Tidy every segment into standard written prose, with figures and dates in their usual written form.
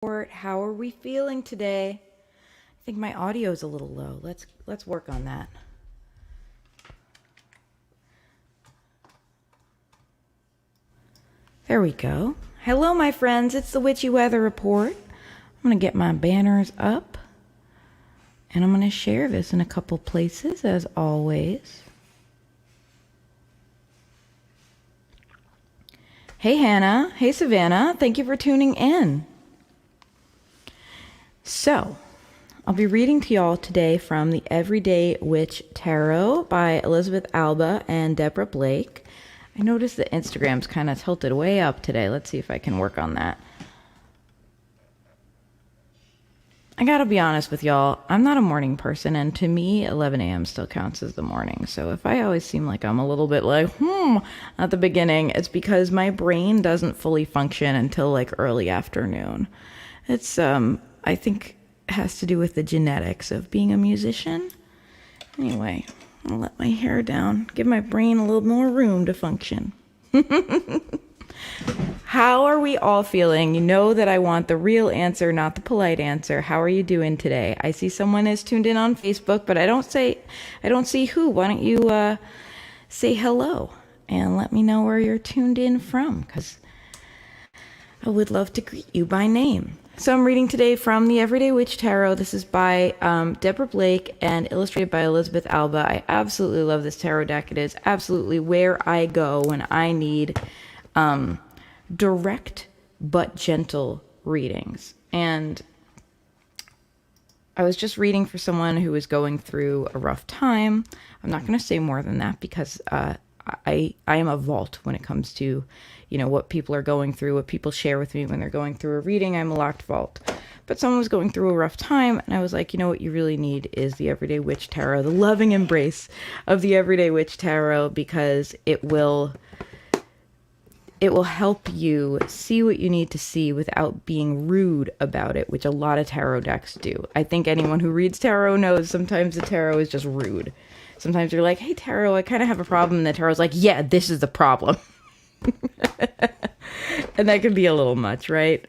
How are we feeling today? I think my audio is a little low. Let's work on that. There we go. Hello, my friends. It's the Witchy Weather Report. I'm going to get my banners up, and I'm going to share this in a couple places, as always. Hey, Hannah. Hey, Savannah. Thank you for tuning in. So, I'll be reading to y'all today from the Everyday Witch Tarot by Elizabeth Alba and Deborah Blake. I noticed that Instagram's kind of tilted way up today. Let's see if I can work on that. I gotta be honest with y'all, I'm not a morning person, and to me, 11 a.m. still counts as the morning. So if I always seem like I'm a little bit like, at the beginning, it's because my brain doesn't fully function until like early afternoon. It's, I think, has to do with the genetics of being a musician. Anyway, I'll let my hair down, give my brain a little more room to function. How are we all feeling? You know that I want the real answer, not the polite answer. How are you doing today? I see someone is tuned in on Facebook, but I don't see who. Why don't you say hello and let me know where you're tuned in from, because I would love to greet you by name. So I'm reading today from the Everyday Witch Tarot. This is by Deborah Blake and illustrated by Elizabeth Alba. I absolutely love this tarot deck. It is absolutely where I go when I need direct but gentle readings. And I was just reading for someone who is going through a rough time. I'm not going to say more than that because I am a vault when it comes to, what people are going through, what people share with me when they're going through a reading. I'm a locked vault. But someone was going through a rough time, and I was like, what you really need is the Everyday Witch Tarot, the loving embrace of the Everyday Witch Tarot, because it will help you see what you need to see without being rude about it, which a lot of tarot decks do. I think anyone who reads tarot knows sometimes the tarot is just rude. Sometimes you're like, hey, tarot, I kind of have a problem. And the tarot's like, yeah, this is the problem. And that can be a little much, right?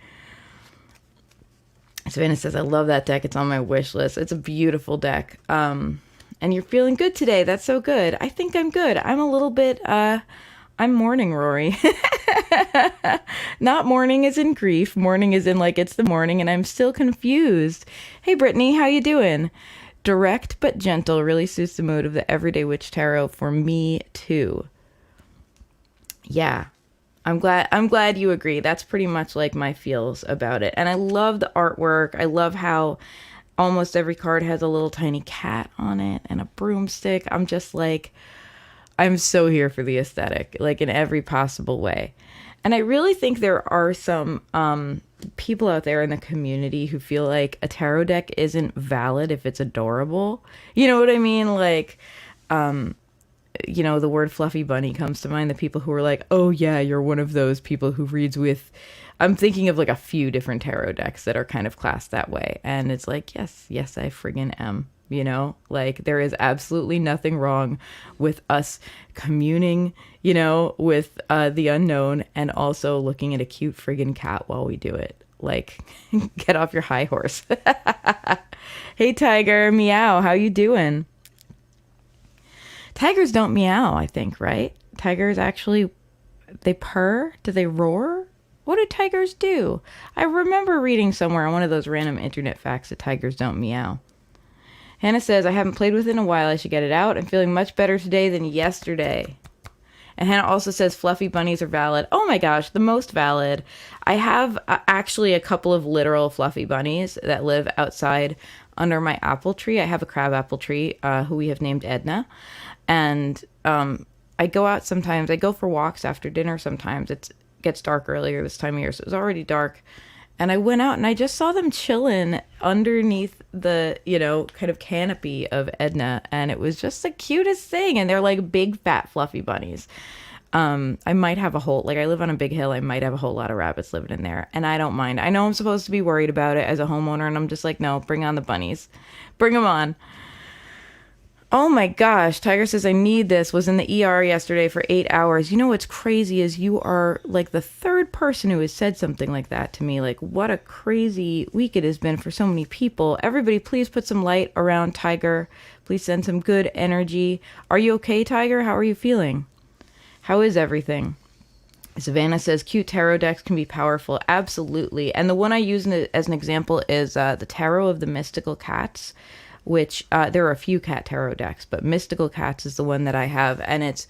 Savannah says, I love that deck. It's on my wish list. It's a beautiful deck. And you're feeling good today. That's so good. I think I'm good. I'm a little bit, I'm mourning, Rory. Not mourning as in grief. Mourning as in like it's the morning and I'm still confused. Hey, Brittany, how you doing? Direct but gentle really suits the mood of the Everyday Witch Tarot for me too. Yeah, I'm glad you agree. That's pretty much like my feels about it. And I love the artwork. I love how almost every card has a little tiny cat on it and a broomstick. I'm just like, I'm so here for the aesthetic, like in every possible way. And I really think there are some people out there in the community who feel like a tarot deck isn't valid if it's adorable. You know what I mean? Like, the word fluffy bunny comes to mind. The people who are like, oh yeah, you're one of those people who reads with... I'm thinking of like a few different tarot decks that are kind of classed that way. And it's like, yes, I friggin' am. Like there is absolutely nothing wrong with us communing, with the unknown and also looking at a cute friggin' cat while we do it. Like, get off your high horse. Hey, Tiger, meow. How you doing? Tigers don't meow, I think, right? Tigers actually, they purr? Do they roar? What do tigers do? I remember reading somewhere on one of those random internet facts that tigers don't meow. Hannah says, I haven't played with it in a while. I should get it out. I'm feeling much better today than yesterday. And Hannah also says fluffy bunnies are valid. Oh my gosh, the most valid. I have actually a couple of literal fluffy bunnies that live outside under my apple tree. I have a crab apple tree who we have named Edna. And I go out sometimes. I go for walks after dinner sometimes. It gets dark earlier this time of year, so it was already dark. And I went out and I just saw them chilling underneath the, kind of canopy of Edna. And it was just the cutest thing. And they're like big, fat, fluffy bunnies. I might have I live on a big hill. I might have a whole lot of rabbits living in there. And I don't mind. I know I'm supposed to be worried about it as a homeowner. And I'm just like, no, bring on the bunnies. Bring them on. Oh my gosh, Tiger says, I need this. Was in the ER yesterday for 8 hours. You know what's crazy is you are like the third person who has said something like that to me. Like, what a crazy week it has been for so many people. Everybody, please put some light around Tiger. Please send some good energy. Are you okay, Tiger? How are you feeling? How is everything? Savannah says, cute tarot decks can be powerful. Absolutely. And the one I use as an example is the Tarot of the Mystical Cats, which there are a few cat tarot decks, but Mystical Cats is the one that I have. And it's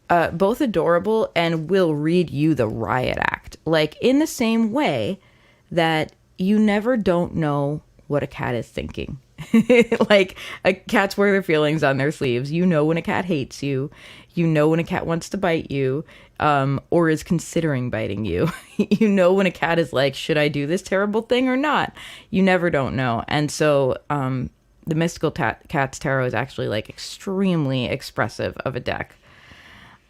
both adorable and will read you the riot act. Like, in the same way that you never don't know what a cat is thinking. Like, cats wear their feelings on their sleeves. You know when a cat hates you. You know when a cat wants to bite you, or is considering biting you. You know when a cat is like, should I do this terrible thing or not? You never don't know. And so the Mystical Cats Tarot is actually like extremely expressive of a deck.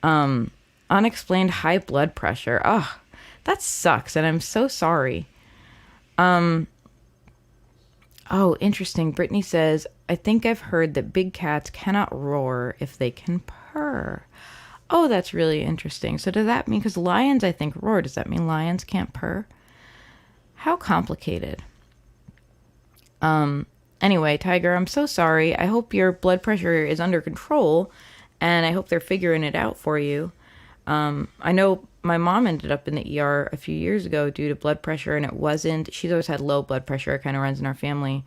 Unexplained high blood pressure. Oh, that sucks. And I'm so sorry. Oh, interesting. Brittany says, I think I've heard that big cats cannot roar if they can purr. Oh, that's really interesting. So does that mean, because lions, I think, roar, does that mean lions can't purr? How complicated. Anyway, Tiger, I'm so sorry. I hope your blood pressure is under control, and I hope they're figuring it out for you. I know my mom ended up in the ER a few years ago due to blood pressure, and it wasn't, she's always had low blood pressure. It kind of runs in our family.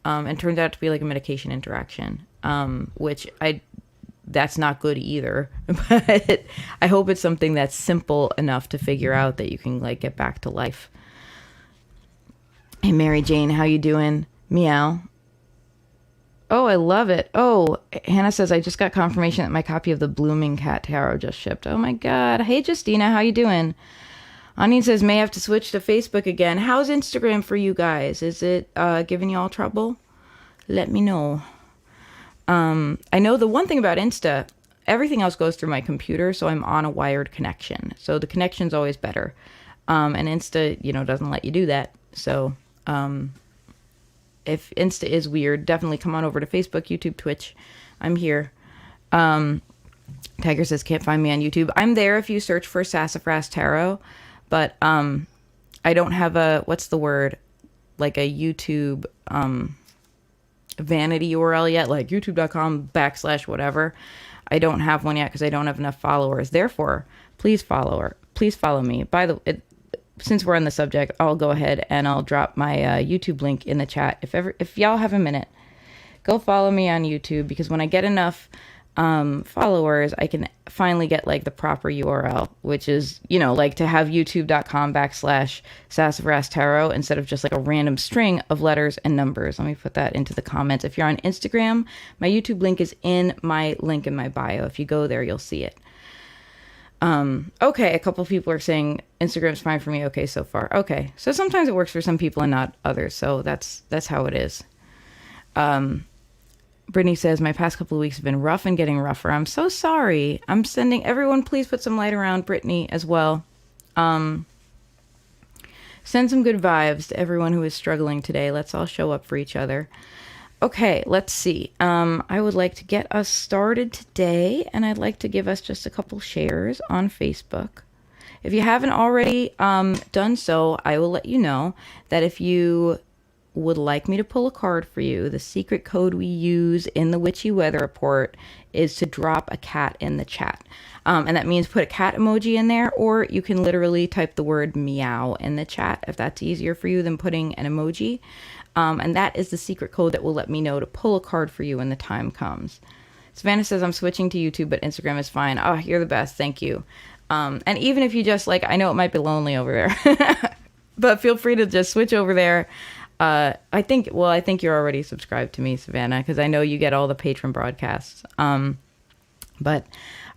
And turned out to be like a medication interaction, which that's not good either. But I hope it's something that's simple enough to figure out that you can like get back to life. Hey, Mary Jane, how you doing? Meow. Oh, I love it. Oh, Hannah says, I just got confirmation that my copy of the Blooming Cat Tarot just shipped. Oh my God. Hey, Justina, how you doing? Anine says, may have to switch to Facebook again. How's Instagram for you guys? Is it giving you all trouble? Let me know. I know the one thing about Insta, everything else goes through my computer, so I'm on a wired connection. So the connection's always better. And Insta, doesn't let you do that. So if Insta is weird, definitely come on over to Facebook, YouTube, Twitch. I'm here. Tiger says, can't find me on YouTube. I'm there if you search for Sassafras Tarot. But I don't have a, what's the word, like a YouTube vanity URL yet, like youtube.com/whatever. I don't have one yet because I don't have enough followers. Therefore, please follow me. Since we're on the subject, I'll go ahead and I'll drop my YouTube link in the chat. If y'all have a minute, go follow me on YouTube, because when I get enough followers, I can finally get like the proper URL, which is, like to have youtube.com/Sassafras Tarot instead of just like a random string of letters and numbers. Let me put that into the comments. If you're on Instagram, my YouTube link is in my link in my bio. If you go there, you'll see it. Okay, a couple people are saying Instagram's fine for me. Okay, so far. Okay, so sometimes it works for some people and not others. So that's how it is. Brittany says, my past couple of weeks have been rough and getting rougher. I'm so sorry. I'm sending everyone, please put some light around Brittany as well. Send some good vibes to everyone who is struggling today. Let's all show up for each other. Okay, let's see. I would like to get us started today, and I'd like to give us just a couple shares on Facebook. If you haven't already done so, I will let you know that if you would like me to pull a card for you, the secret code we use in the Witchy Weather Report is to drop a cat in the chat. And that means put a cat emoji in there, or you can literally type the word meow in the chat if that's easier for you than putting an emoji. And that is the secret code that will let me know to pull a card for you when the time comes. Savannah says, I'm switching to YouTube, but Instagram is fine. Oh, you're the best. Thank you. And even if you just I know it might be lonely over there, but feel free to just switch over there. I think you're already subscribed to me, Savannah, because I know you get all the patron broadcasts. But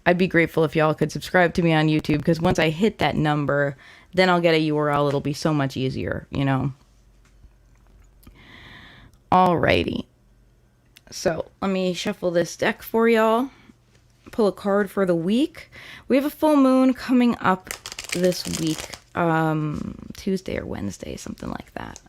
I'd be grateful if y'all could subscribe to me on YouTube, because once I hit that number, then I'll get a URL. It'll be so much easier, Alrighty. So let me shuffle this deck for y'all. Pull a card for the week. We have a full moon coming up this week, Tuesday or Wednesday, something like that.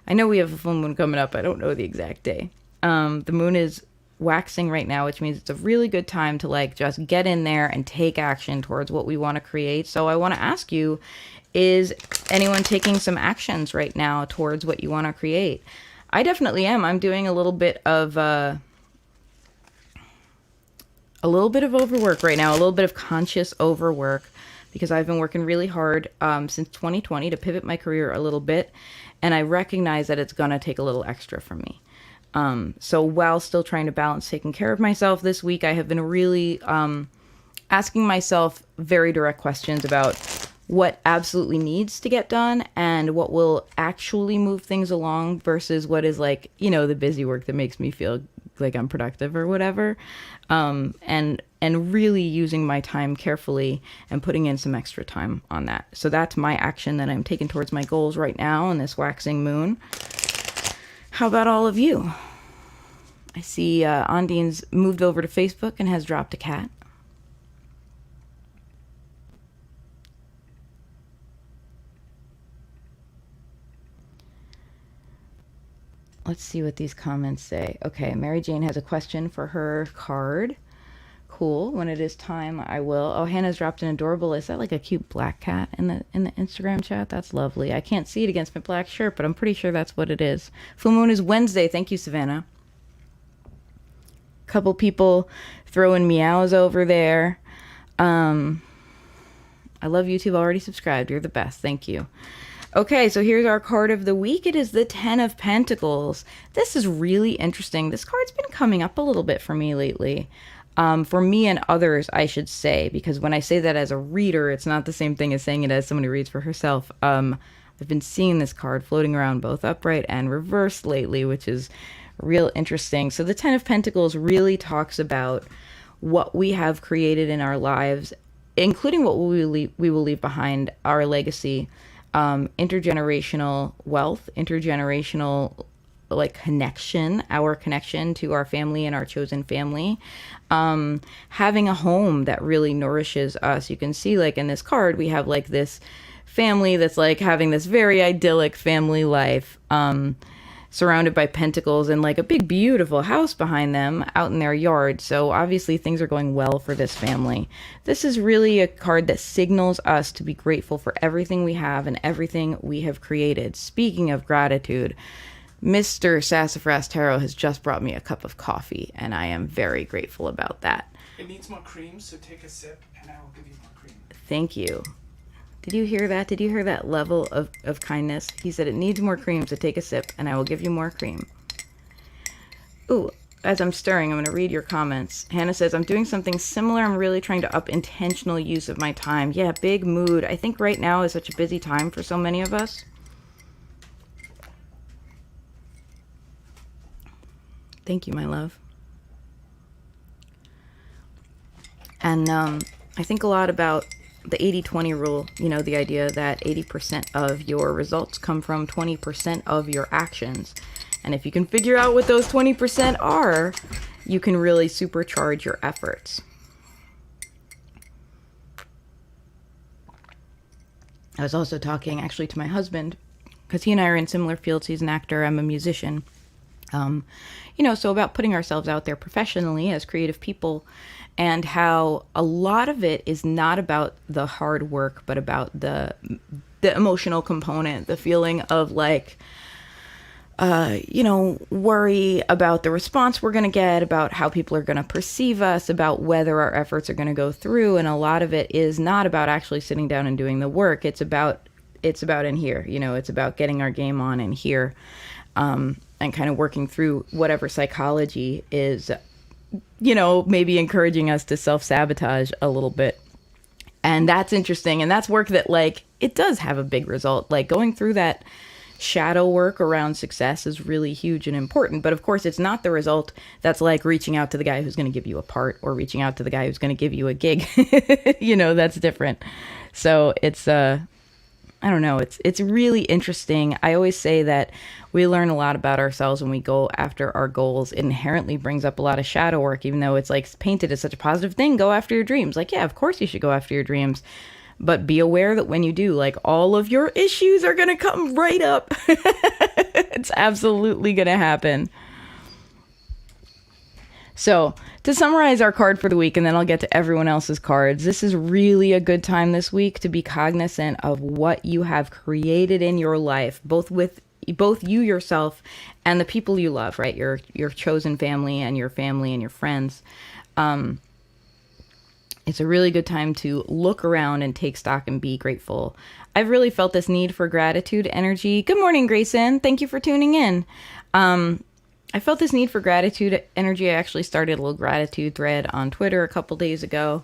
I know we have a full moon coming up. I don't know the exact day. The moon is waxing right now, which means it's a really good time to like just get in there and take action towards what we want to create. So I want to ask you, is anyone taking some actions right now towards what you want to create? I definitely am. I'm doing a little bit of overwork right now, a little bit of conscious overwork, because I've been working really hard since 2020 to pivot my career a little bit, and I recognize that it's gonna take a little extra from me. So while still trying to balance taking care of myself this week, I have been really asking myself very direct questions about what absolutely needs to get done and what will actually move things along versus what is like, you know, the busy work that makes me feel like I'm productive or whatever. And really using my time carefully and putting in some extra time on that. So that's my action that I'm taking towards my goals right now on this waxing moon. How about all of you? I see Ondine's moved over to Facebook and has dropped a cat. Let's see what these comments say. Okay, Mary Jane has a question for her card. Cool. When it is time, I will. Oh, Hannah's dropped an adorable. Is that like a cute black cat in the Instagram chat? That's lovely. I can't see it against my black shirt, but I'm pretty sure that's what it is. Full moon is Wednesday. Thank you, Savannah. Couple people throwing meows over there. I love YouTube. Already subscribed. You're the best. Thank you. Okay, so here's our card of the week. It is the Ten of Pentacles. This is really interesting. This card's been coming up a little bit for me lately. For me and others, I should say, because when I say that as a reader, it's not the same thing as saying it as someone who reads for herself. I've been seeing this card floating around both upright and reversed lately, which is real interesting. So the Ten of Pentacles really talks about what we have created in our lives, including what we will leave behind, our legacy. Intergenerational wealth, intergenerational like connection, our connection to our family and our chosen family, having a home that really nourishes us. You can see like in this card, we have like this family that's like having this very idyllic family life, surrounded by pentacles and like a big beautiful house behind them out in their yard. So obviously things are going well for this family. This is really a card that signals us to be grateful for everything we have and everything we have created. Speaking of gratitude, Mr. Sassafras Tarot has just brought me a cup of coffee, and I am very grateful about that. It needs more cream, so take a sip and I will give you more cream. Thank you. Did you hear that? Did you hear that level of kindness? He said it needs more cream, so take a sip and I will give you more cream. Ooh, as I'm stirring, I'm going to read your comments. Hannah says, I'm doing something similar. I'm really trying to up intentional use of my time. Yeah, big mood. I think right now is such a busy time for so many of us. Thank you, my love. And I think a lot about the 80-20 rule, you know, the idea that 80% of your results come from 20% of your actions. And if you can figure out what those 20% are, you can really supercharge your efforts. I was also talking actually to my husband, because he and I are in similar fields. He's an actor, I'm a musician. You know, so about putting ourselves out there professionally as creative people, and how a lot of it is not about the hard work, but about the emotional component, the feeling of like, you know, worry about the response we're going to get, about how people are going to perceive us, about whether our efforts are going to go through. And a lot of it is not about actually sitting down and doing the work. It's about in here, you know, it's about getting our game on in here. And kind of working through whatever psychology is, you know, maybe encouraging us to self-sabotage a little bit. And that's interesting. And that's work that, like, it does have a big result. Like, going through that shadow work around success is really huge and important. But of course, it's not the result that's like reaching out to the guy who's going to give you a part, or reaching out to the guy who's going to give you a gig. You know, that's different. So it's, I don't know. It's really interesting. I always say that we learn a lot about ourselves when we go after our goals. It inherently brings up a lot of shadow work, even though it's like painted as such a positive thing. Go after your dreams. Like, yeah, of course you should go after your dreams. But be aware that when you do, like, all of your issues are going to come right up. It's absolutely going to happen. So, to summarize our card for the week, and then I'll get to everyone else's cards, this is really a good time this week to be cognizant of what you have created in your life, both you yourself and the people you love, right? Your chosen family and your friends. It's a really good time to look around and take stock and be grateful. I've really felt this need for gratitude energy. Good morning, Grayson. Thank you for tuning in. I felt this need for gratitude energy. I actually started a little gratitude thread on Twitter a couple days ago.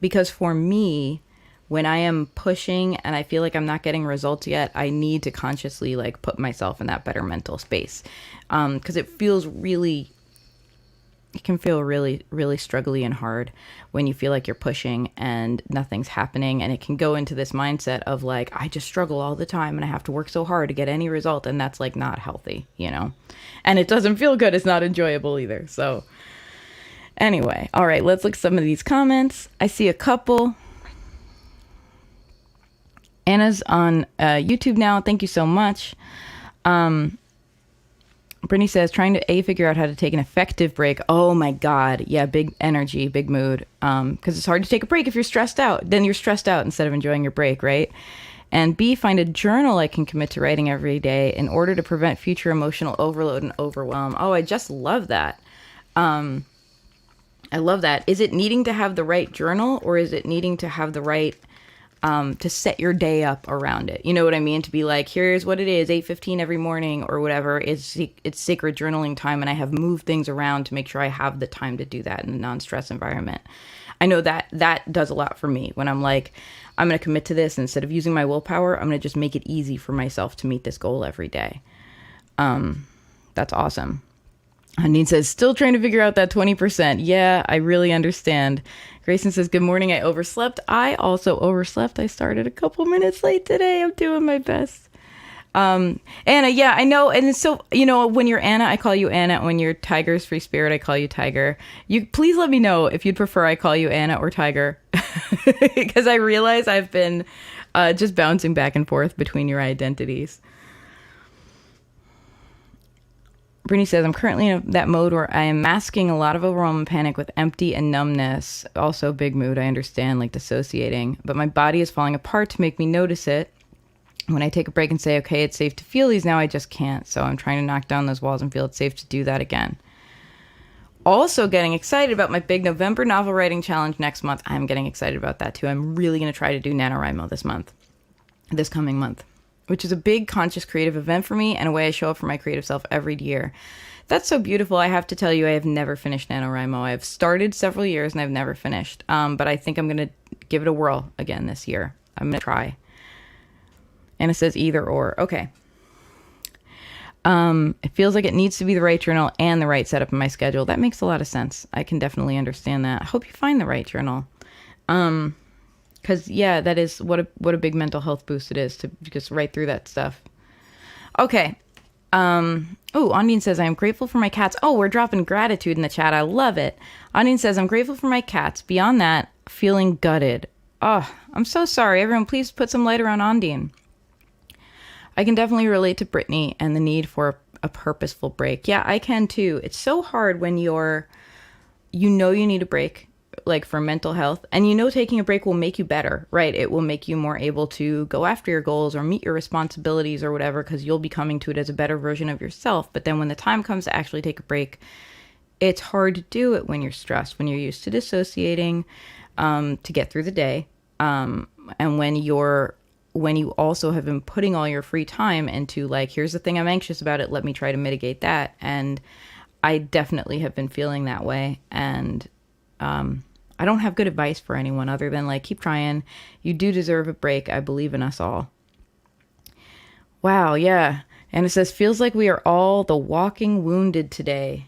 Because for me, when I am pushing and I feel like I'm not getting results yet, I need to consciously like put myself in that better mental space. Because it can feel really, really struggly and hard when you feel like you're pushing and nothing's happening. And it can go into this mindset of like, I just struggle all the time and I have to work so hard to get any result. And that's like not healthy, you know, and it doesn't feel good. It's not enjoyable either. So anyway, all right, let's look at some of these comments. I see a couple. Anna's on YouTube now. Thank you so much. Brittany says, trying to figure out how to take an effective break. Oh my God. Yeah, big energy, big mood. Because it's hard to take a break if you're stressed out. Then you're stressed out instead of enjoying your break, right? And B, find a journal I can commit to writing every day in order to prevent future emotional overload and overwhelm. Oh, I just love that. I love that. Is it needing to have the right journal, or is it needing to have the right to set your day up around it? You know what I mean? To be like, here's what it is, 8:15 every morning or whatever. It's sacred journaling time, and I have moved things around to make sure I have the time to do that in a non-stress environment. I know that does a lot for me when I'm like, I'm going to commit to this. Instead of using my willpower, I'm going to just make it easy for myself to meet this goal every day. That's awesome. Handine says, still trying to figure out that 20%. Yeah, I really understand. Grayson says, good morning. I overslept. I also overslept. I started a couple minutes late today. I'm doing my best. Anna, yeah, I know. And so, you know, when you're Anna, I call you Anna. When you're Tiger's Free Spirit, I call you Tiger. You please let me know if you'd prefer I call you Anna or Tiger. Because I realize I've been just bouncing back and forth between your identities. Brittany says, I'm currently in that mode where I am masking a lot of overwhelm and panic with empty and numbness. Also big mood, I understand, like dissociating. But my body is falling apart to make me notice it. When I take a break and say, okay, it's safe to feel these now, I just can't. So I'm trying to knock down those walls and feel it's safe to do that again. Also getting excited about my big November novel writing challenge next month. I'm getting excited about that too. I'm really going to try to do NaNoWriMo this coming month, which is a big conscious creative event for me and a way I show up for my creative self every year. That's so beautiful. I have to tell you, I have never finished NaNoWriMo. I have started several years and I've never finished. But I think I'm going to give it a whirl again this year. I'm going to try. And it says either or. Okay. It feels like it needs to be the right journal and the right setup in my schedule. That makes a lot of sense. I can definitely understand that. I hope you find the right journal. Because, yeah, that is what a big mental health boost it is to just write through that stuff. Okay. Andine says, I am grateful for my cats. Oh, we're dropping gratitude in the chat. I love it. Andine says, I'm grateful for my cats. Beyond that, feeling gutted. Oh, I'm so sorry. Everyone, please put some light around Andine. I can definitely relate to Brittany and the need for a purposeful break. Yeah, I can too. It's so hard when you need a break, like for mental health, and taking a break will make you better, right? It will make you more able to go after your goals or meet your responsibilities or whatever, because you'll be coming to it as a better version of yourself. But then when the time comes to actually take a break, it's hard to do it when you're stressed, when you're used to dissociating to get through the day, and when you also have been putting all your free time into like, here's the thing I'm anxious about it, let me try to mitigate that. And I definitely have been feeling that way. And I don't have good advice for anyone other than like, keep trying. You do deserve a break. I believe in us all. Wow, yeah. And it says, feels like we are all the walking wounded today.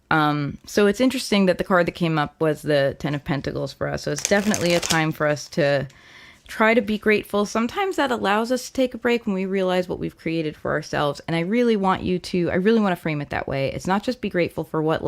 So it's interesting that the card that came up was the Ten of Pentacles for us. So it's definitely a time for us to try to be grateful. Sometimes that allows us to take a break when we realize what we've created for ourselves. And I really want to frame it that way. It's not just be grateful for what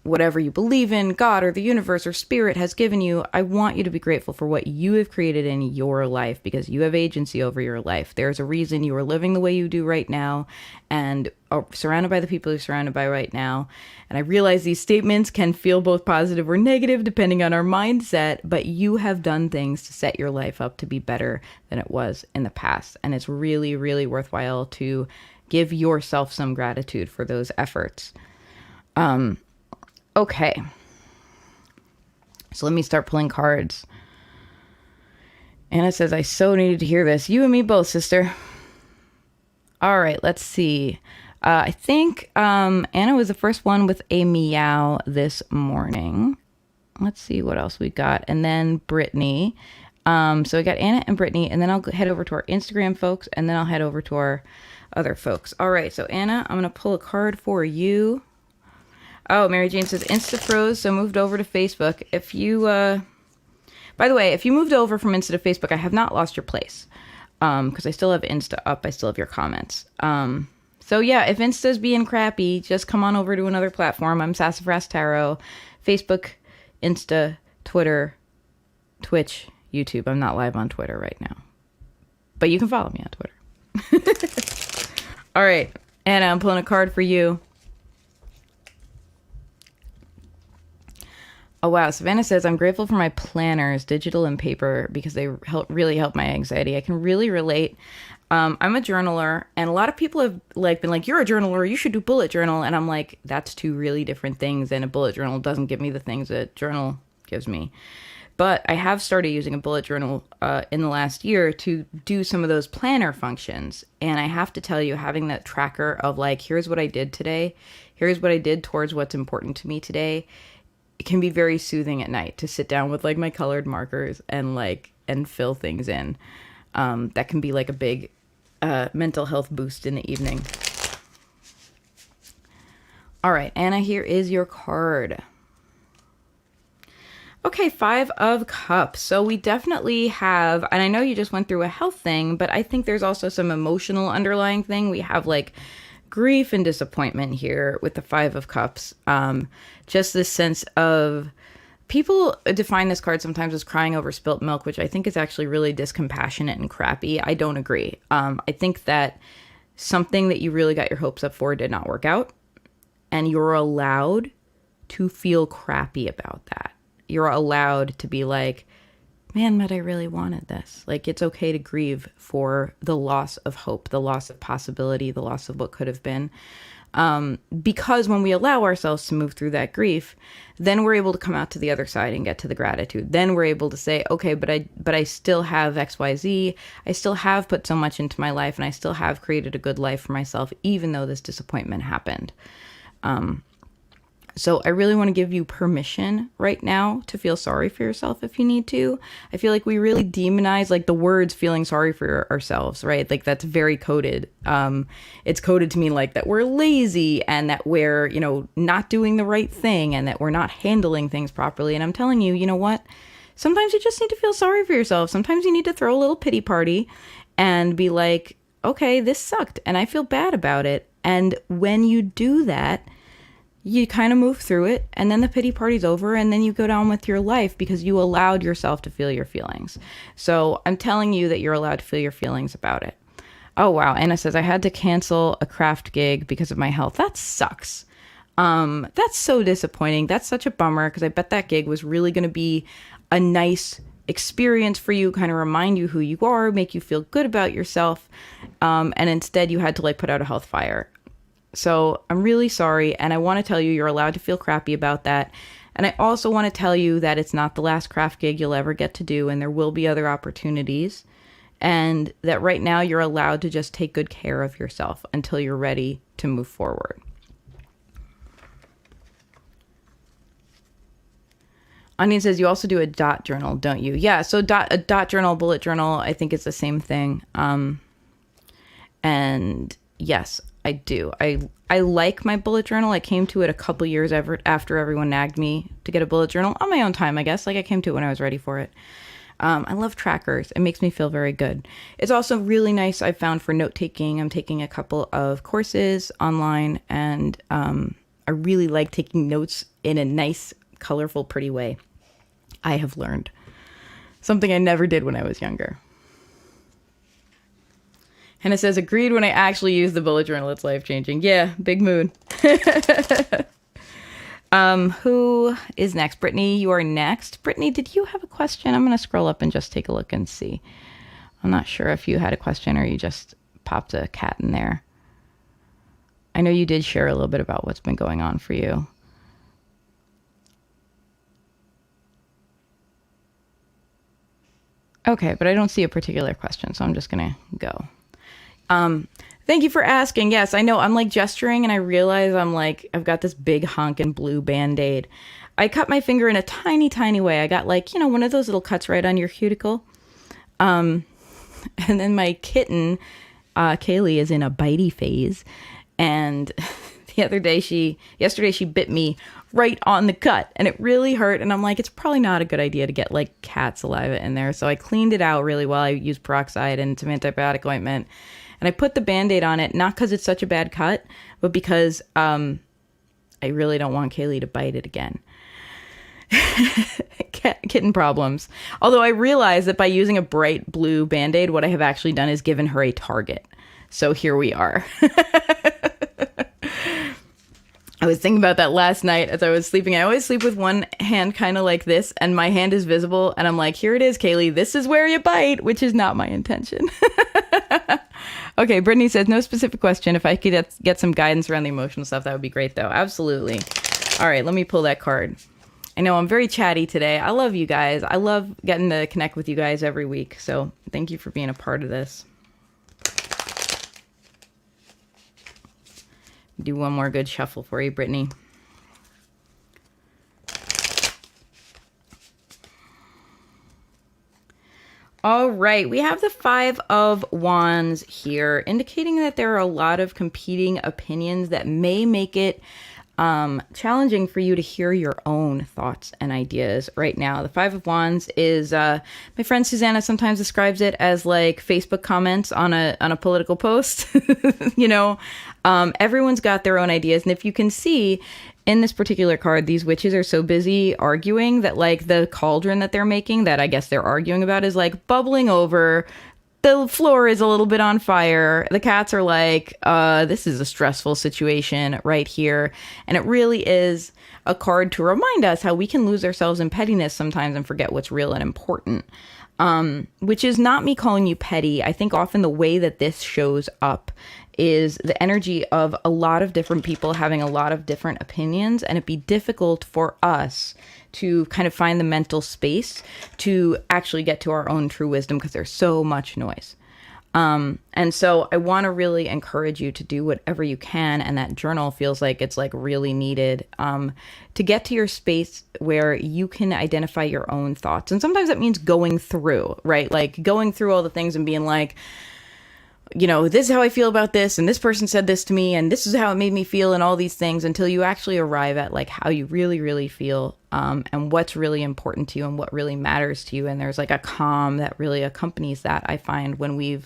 whatever you believe in, God or the universe or spirit has given you, I want you to be grateful for what you have created in your life, because you have agency over your life. There's a reason you are living the way you do right now and are surrounded by the people you're surrounded by right now. And I realize these statements can feel both positive or negative depending on our mindset, but you have done things to set your life up to be better than it was in the past. And it's really, really worthwhile to give yourself some gratitude for those efforts. Okay. So let me start pulling cards. Anna says, I so needed to hear this. You and me both, sister. All right, let's see. I think Anna was the first one with a meow this morning. Let's see what else we got. And then Brittany. So we got Anna and Brittany, and then I'll head over to our Instagram folks, and then I'll head over to our other folks. All right, so Anna, I'm going to pull a card for you. Oh, Mary Jane says Insta froze, so moved over to Facebook. If you, by the way, if you moved over from Insta to Facebook, I have not lost your place, because I still have Insta up. I still have your comments. So yeah, if Insta's being crappy, just come on over to another platform. I'm Sassafras Tarot, Facebook, Insta, Twitter, Twitch, YouTube. I'm not live on Twitter right now, but you can follow me on Twitter. All right, Anna, I'm pulling a card for you. Oh, wow. Savannah says, I'm grateful for my planners, digital and paper, because they really help my anxiety. I can really relate. I'm a journaler, and a lot of people have been like, you're a journaler, you should do bullet journal. And I'm like, that's two really different things. And a bullet journal doesn't give me the things that journal gives me. But I have started using a bullet journal in the last year to do some of those planner functions. And I have to tell you, having that tracker of like, here's what I did today, here's what I did towards what's important to me today, it can be very soothing at night to sit down with like my colored markers and fill things in. That can be like a big mental health boost in the evening. All right, Anna, here is your card. Okay, 5 of Cups. So we definitely have, and I know you just went through a health thing, but I think there's also some emotional underlying thing. We have like grief and disappointment here with the 5 of Cups. Just this sense of, people define this card sometimes as crying over spilt milk, which I think is actually really discompassionate and crappy. I don't agree. I think that something that you really got your hopes up for did not work out, and you're allowed to feel crappy about that. You're allowed to be like, man, but I really wanted this. Like, it's okay to grieve for the loss of hope, the loss of possibility, the loss of what could have been. Because when we allow ourselves to move through that grief, then we're able to come out to the other side and get to the gratitude. Then we're able to say, okay, but I still have XYZ. I still have put so much into my life, and I still have created a good life for myself, even though this disappointment happened. So I really want to give you permission right now to feel sorry for yourself if you need to. I feel like we really demonize like the words feeling sorry for ourselves, right? Like that's very coded. It's coded to mean like that we're lazy and that we're, not doing the right thing and that we're not handling things properly. And I'm telling you, you know what? Sometimes you just need to feel sorry for yourself. Sometimes you need to throw a little pity party and be like, okay, this sucked and I feel bad about it. And when you do that, you kind of move through it, and then the pity party's over, and then you go down with your life because you allowed yourself to feel your feelings. So I'm telling you that you're allowed to feel your feelings about it. Oh, wow. Anna says, I had to cancel a craft gig because of my health. That sucks. That's so disappointing. That's such a bummer, because I bet that gig was really going to be a nice experience for you, kind of remind you who you are, make you feel good about yourself. And instead you had to put out a health fire. So I'm really sorry, and I want to tell you you're allowed to feel crappy about that. And I also want to tell you that it's not the last craft gig you'll ever get to do, and there will be other opportunities, and that right now you're allowed to just take good care of yourself until you're ready to move forward. Onion says, you also do a dot journal, don't you? Yeah, so a dot journal, bullet journal, I think it's the same thing. And yes, I do. I like my bullet journal. I came to it a couple years after everyone nagged me to get a bullet journal on my own time, I guess. I came to it when I was ready for it. I love trackers. It makes me feel very good. It's also really nice, I've found, for note-taking. I'm taking a couple of courses online, and I really like taking notes in a nice, colorful, pretty way. I have learned something I never did when I was younger. Hannah says, agreed when I actually use the bullet journal. It's life-changing. Yeah, big mood. Who is next? Brittany, you are next. Brittany, did you have a question? I'm going to scroll up and just take a look and see. I'm not sure if you had a question or you just popped a cat in there. I know you did share a little bit about what's been going on for you. Okay, but I don't see a particular question, so I'm just going to go. Thank you for asking. Yes, I know I'm like gesturing and I realize I've got this big honkin' blue Band-Aid. I cut my finger in a tiny, tiny way. I got one of those little cuts right on your cuticle. And then my kitten, Kaylee, is in a bitey phase. And yesterday she bit me right on the cut and it really hurt. And I'm like, it's probably not a good idea to get cat saliva in there. So I cleaned it out really well. I used peroxide and some antibiotic ointment. And I put the Band-Aid on it, not because it's such a bad cut, but because I really don't want Kaylee to bite it again. Kitten problems. Although I realized that by using a bright blue Band-Aid, what I have actually done is given her a target. So here we are. I was thinking about that last night as I was sleeping. I always sleep with one hand kind of like this, and my hand is visible. And I'm like, here it is, Kaylee. This is where you bite, which is not my intention. Okay, Brittany says, no specific question. If I could get some guidance around the emotional stuff, that would be great, though. Absolutely. All right, let me pull that card. I know I'm very chatty today. I love you guys. I love getting to connect with you guys every week. So thank you for being a part of this. Do one more good shuffle for you, Brittany. All right, we have the Five of Wands here, indicating that there are a lot of competing opinions that may make it challenging for you to hear your own thoughts and ideas right now. The Five of Wands is, my friend Susanna sometimes describes it as like Facebook comments on a political post. Everyone's got their own ideas. And if you can see in this particular card, these witches are so busy arguing that the cauldron that they're making, that I guess they're arguing about, is bubbling over. The floor is a little bit on fire. The cats are this is a stressful situation right here. And it really is a card to remind us how we can lose ourselves in pettiness sometimes and forget what's real and important. Which is not me calling you petty. I think often the way that this shows up is the energy of a lot of different people having a lot of different opinions, and it'd be difficult for us to kind of find the mental space to actually get to our own true wisdom because there's so much noise. And so I want to really encourage you to do whatever you can, and that journal feels like it's really needed to get to your space where you can identify your own thoughts. And sometimes that means going through, right? Going through all the things and being this is how I feel about this, and this person said this to me, and this is how it made me feel, and all these things, until you actually arrive at how you really, really feel, and what's really important to you and what really matters to you. And there's a calm that really accompanies that. I find when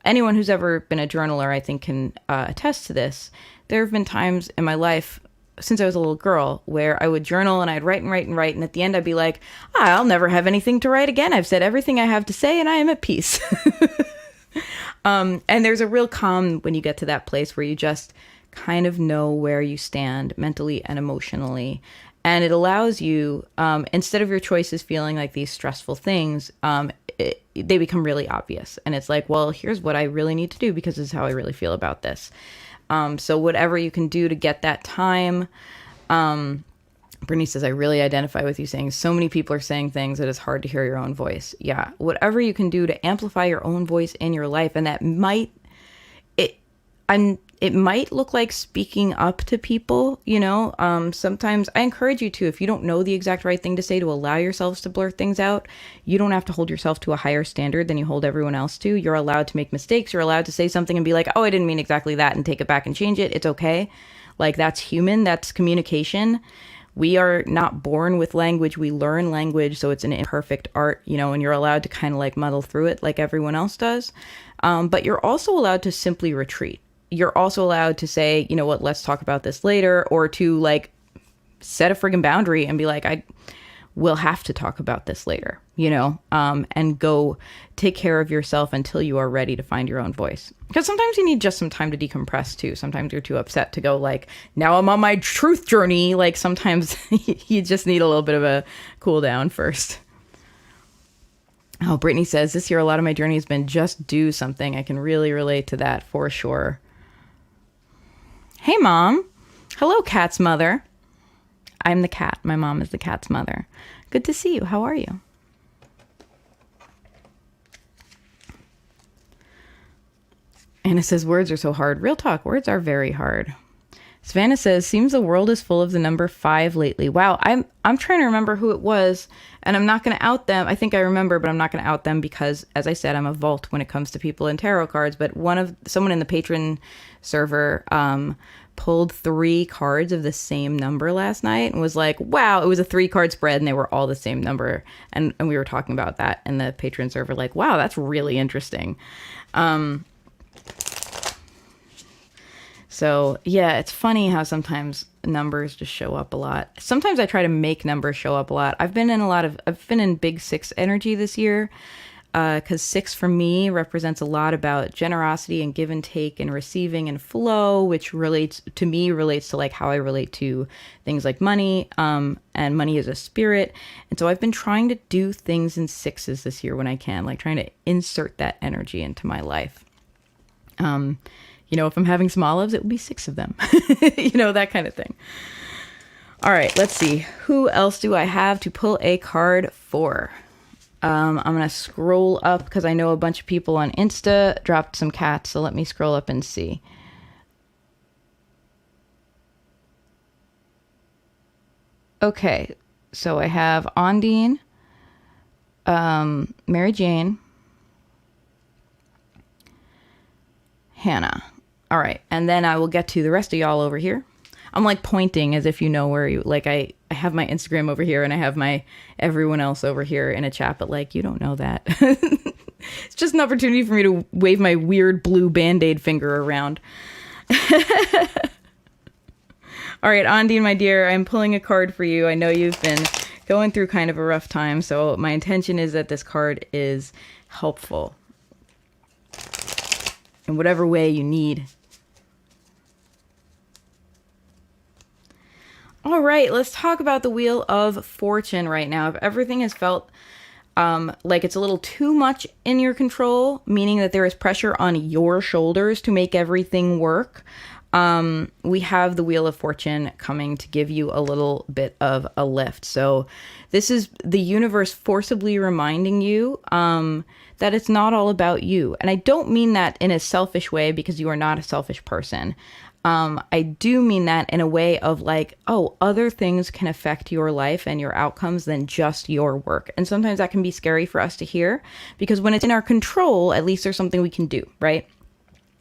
anyone who's ever been a journaler, I think, can attest to this. There have been times in my life since I was a little girl where I would journal and I'd write and write and write, and at the end I'd be like, I'll never have anything to write again. I've said everything I have to say and I am at peace. And there's a real calm when you get to that place where you just kind of know where you stand mentally and emotionally. And it allows you, instead of your choices feeling like these stressful things, they become really obvious. And it's well, here's what I really need to do because this is how I really feel about this. So whatever you can do to get that time. Brittany says, I really identify with you saying so many people are saying things that it's hard to hear your own voice. Yeah, whatever you can do to amplify your own voice in your life. And that it might look like speaking up to people, sometimes I encourage you to, if you don't know the exact right thing to say, to allow yourselves to blurt things out. You don't have to hold yourself to a higher standard than you hold everyone else to. You're allowed to make mistakes. You're allowed to say something and be like, oh, I didn't mean exactly that, and take it back and change it. It's okay. That's human. That's communication. We are not born with language. We learn language. So it's an imperfect art, and you're allowed to kind of muddle through it like everyone else does. But you're also allowed to simply retreat. You're also allowed to say, you know what, let's talk about this later, or to set a friggin' boundary and be like, we'll have to talk about this later, and go take care of yourself until you are ready to find your own voice. Because sometimes you need just some time to decompress too. Sometimes you're too upset to go like, now I'm on my truth journey. Like sometimes you just need a little bit of a cool down first. Oh, Brittany says, this year a lot of my journey has been just do something. I can really relate to that for sure. Hey, Mom. Hello, cat's mother. I'm the cat. My mom is the cat's mother. Good to see you. How are you? Anna says, words are so hard. Real talk. Words are very hard. Savannah says, seems the world is full of the number 5 lately. Wow. I'm trying to remember who it was, and I'm not going to out them. I think I remember, but I'm not going to out them because, as I said, I'm a vault when it comes to people in tarot cards. But someone in the patron server, pulled 3 cards of the same number last night and was like, wow, it was a 3-card spread and they were all the same number. And we were talking about that in the patron server, like, wow, that's really interesting. So yeah, it's funny how sometimes numbers just show up a lot. Sometimes I try to make numbers show up a lot. I've been in big 6 energy this year. Because 6 for me represents a lot about generosity and give and take and receiving and flow, which relates to like how I relate to things like money, and money is a spirit. And so I've been trying to do things in 6s this year when I can, like trying to insert that energy into my life. If I'm having some olives, it will be 6 of them, that kind of thing. All right, let's see. Who else do I have to pull a card for? I'm going to scroll up because I know a bunch of people on Insta dropped some cats. So let me scroll up and see. Okay. So I have Ondine, Mary Jane, Hannah. All right. And then I will get to the rest of y'all over here. I'm like pointing as if you know where you, like I have my Instagram over here and I have my everyone else over here in a chat, but like, you don't know that. It's just an opportunity for me to wave my weird blue Band-Aid finger around. All right, Ondine, my dear, I'm pulling a card for you. I know you've been going through kind of a rough time, so my intention is that this card is helpful in whatever way you need. All right, let's talk about the Wheel of Fortune right now. If everything has felt like it's a little too much in your control, meaning that there is pressure on your shoulders to make everything work, we have the Wheel of Fortune coming to give you a little bit of a lift. So this is the universe forcibly reminding you that it's not all about you. And I don't mean that in a selfish way, because you are not a selfish person. I do mean that in a way of like, oh, other things can affect your life and your outcomes than just your work. And sometimes that can be scary for us to hear, because when it's in our control, at least there's something we can do, right?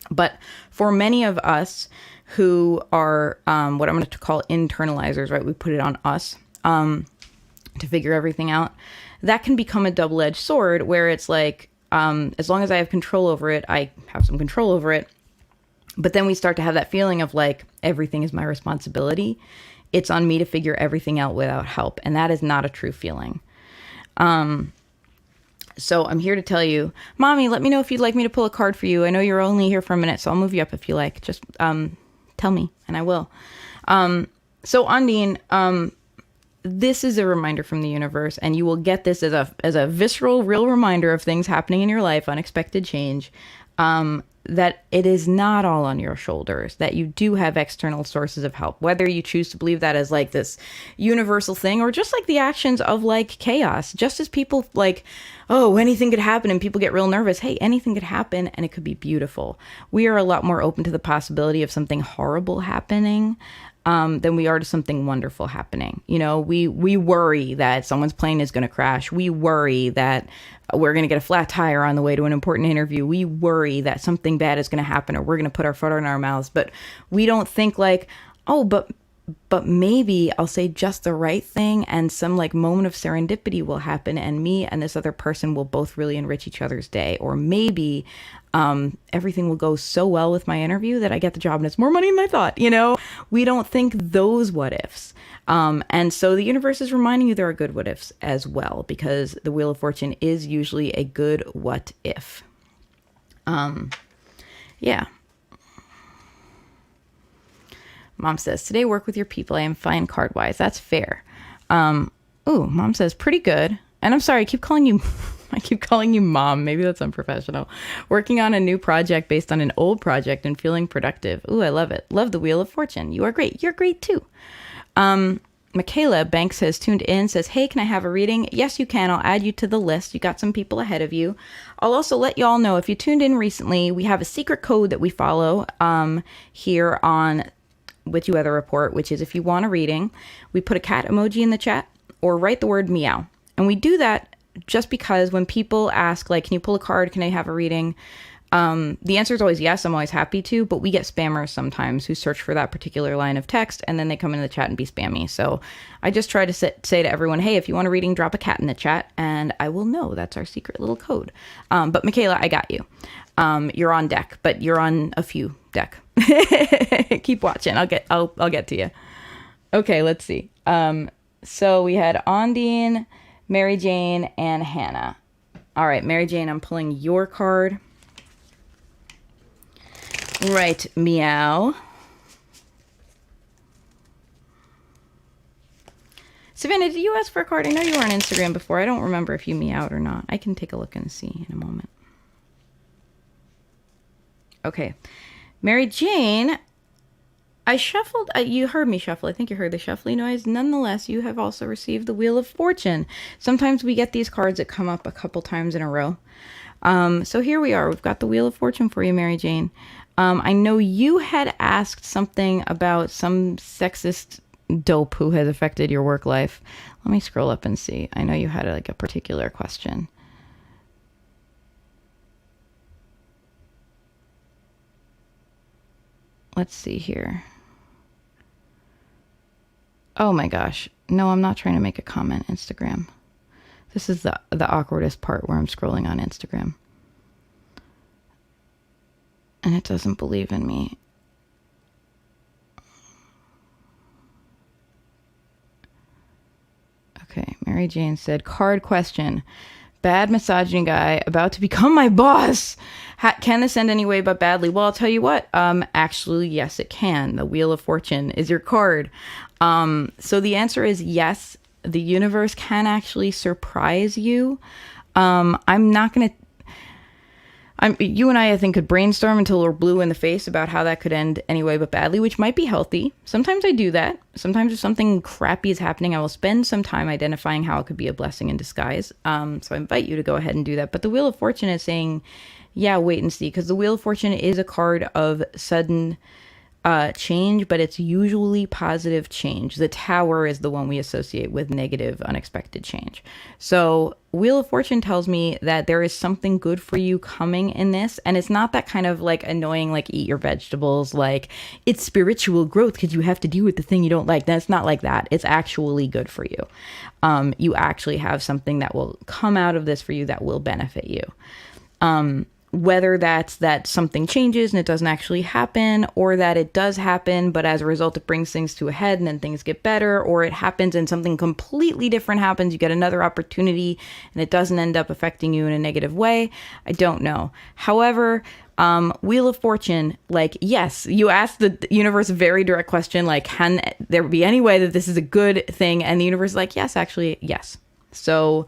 But for many of us who are what I'm going to call internalizers, right? We put it on us to figure everything out. That can become a double-edged sword where it's like, as long as I have control over it, I have some control over it. But then we start to have that feeling of like, everything is my responsibility. It's on me to figure everything out without help. And that is not a true feeling. So I'm here to tell you, Mommy, let me know if you'd like me to pull a card for you. I know you're only here for a minute, so I'll move you up if you like. Just tell me, and I will. So Ondine, this is a reminder from the universe, and you will get this as a visceral, real reminder of things happening in your life, unexpected change. That it is not all on your shoulders, that you do have external sources of help, whether you choose to believe that as like this universal thing, or just like the actions of like chaos. Just as people like, oh, anything could happen and people get real nervous. Hey, anything could happen and it could be beautiful. We are a lot more open to the possibility of something horrible happening than we are to something wonderful happening. You know, we worry that someone's plane is going to crash. We worry that we're going to get a flat tire on the way to an important interview. We worry that something bad is going to happen, or we're going to put our foot in our mouths. But we don't think like, oh, but but maybe I'll say just the right thing and some like moment of serendipity will happen and me and this other person will both really enrich each other's day. Or maybe everything will go so well with my interview that I get the job and it's more money than I thought. You know, we don't think those what ifs. And so the universe is reminding you there are good what ifs as well, because the Wheel of Fortune is usually a good what if. Yeah. Mom says, today work with your people. I am fine card-wise. That's fair. Mom says, pretty good. And I'm sorry, I keep calling you mom. Maybe that's unprofessional. Working on a new project based on an old project and feeling productive. Ooh, I love it. Love the Wheel of Fortune. You are great. You're great too. Michaela Banks has tuned in, says, hey, can I have a reading? Yes, you can. I'll add you to the list. You got some people ahead of you. I'll also let y'all know, if you tuned in recently, we have a secret code that we follow here on Witchy Weather Report, which is if you want a reading, we put a cat emoji in the chat or write the word meow. And we do that just because when people ask, like, can you pull a card? Can I have a reading? The answer is always yes. I'm always happy to, but we get spammers sometimes who search for that particular line of text and then they come into the chat and be spammy. So I just try to say to everyone, hey, if you want a reading, drop a cat in the chat and I will know. That's our secret little code. But Michaela, I got you. You're on deck, but you're on a few deck. Keep watching. I'll get to you. Okay, let's see. So we had Ondine, Mary Jane, and Hannah. All right, Mary Jane, I'm pulling your card. Right, meow. Savannah, did you ask for a card? I know you were on Instagram before. I don't remember if you meowed or not. I can take a look and see in a moment. Okay. Mary Jane, I shuffled. You heard me shuffle. I think you heard the shuffling noise. Nonetheless, you have also received the Wheel of Fortune. Sometimes we get these cards that come up a couple times in a row. So here we are. We've got the Wheel of Fortune for you, Mary Jane. I know you had asked something about some sexist dope who has affected your work life. Let me scroll up and see. I know you had like a particular question. Let's see here. Oh my gosh. No, I'm not trying to make a comment. Instagram. This is the awkwardest part where I'm scrolling on Instagram. And it doesn't believe in me. Okay, Mary Jane said, card question. Bad misogyny guy about to become my boss. Can this end any way but badly? Well, I'll tell you what. Actually, yes, it can. The Wheel of Fortune is your card. So the answer is yes. The universe can actually surprise you. I'm not going to... you and I think, could brainstorm until we're blue in the face about how that could end anyway but badly, which might be healthy. Sometimes I do that. Sometimes if something crappy is happening, I will spend some time identifying how it could be a blessing in disguise. So I invite you to go ahead and do that. But the Wheel of Fortune is saying, yeah, wait and see, because the Wheel of Fortune is a card of sudden change, but it's usually positive change. The Tower is the one we associate with negative, unexpected change. So Wheel of Fortune tells me that there is something good for you coming in this, and it's not that kind of like annoying, like eat your vegetables, like it's spiritual growth because you have to deal with the thing you don't like. That's not like that. It's actually good for you. You actually have something that will come out of this for you that will benefit you. Whether that's that something changes and it doesn't actually happen, or that it does happen, but as a result, it brings things to a head and then things get better, or it happens and something completely different happens. You get another opportunity and it doesn't end up affecting you in a negative way. I don't know. However, Wheel of Fortune, like, yes, you asked the universe a very direct question, like, can there be any way that this is a good thing? And the universe is like, yes, actually, yes. So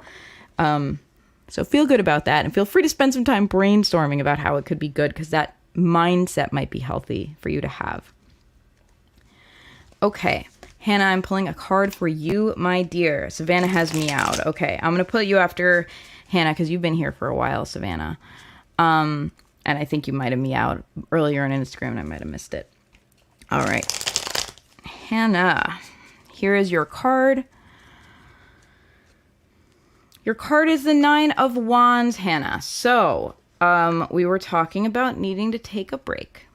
feel good about that and feel free to spend some time brainstorming about how it could be good, because that mindset might be healthy for you to have. Okay, Hannah, I'm pulling a card for you, my dear. Savannah has meowed. Okay, I'm going to put you after Hannah because you've been here for a while, Savannah. And I think you might have meowed earlier on Instagram and I might have missed it. All right, Hannah, here is your card. Your card is the 9 of Wands, Hannah. So, we were talking about needing to take a break.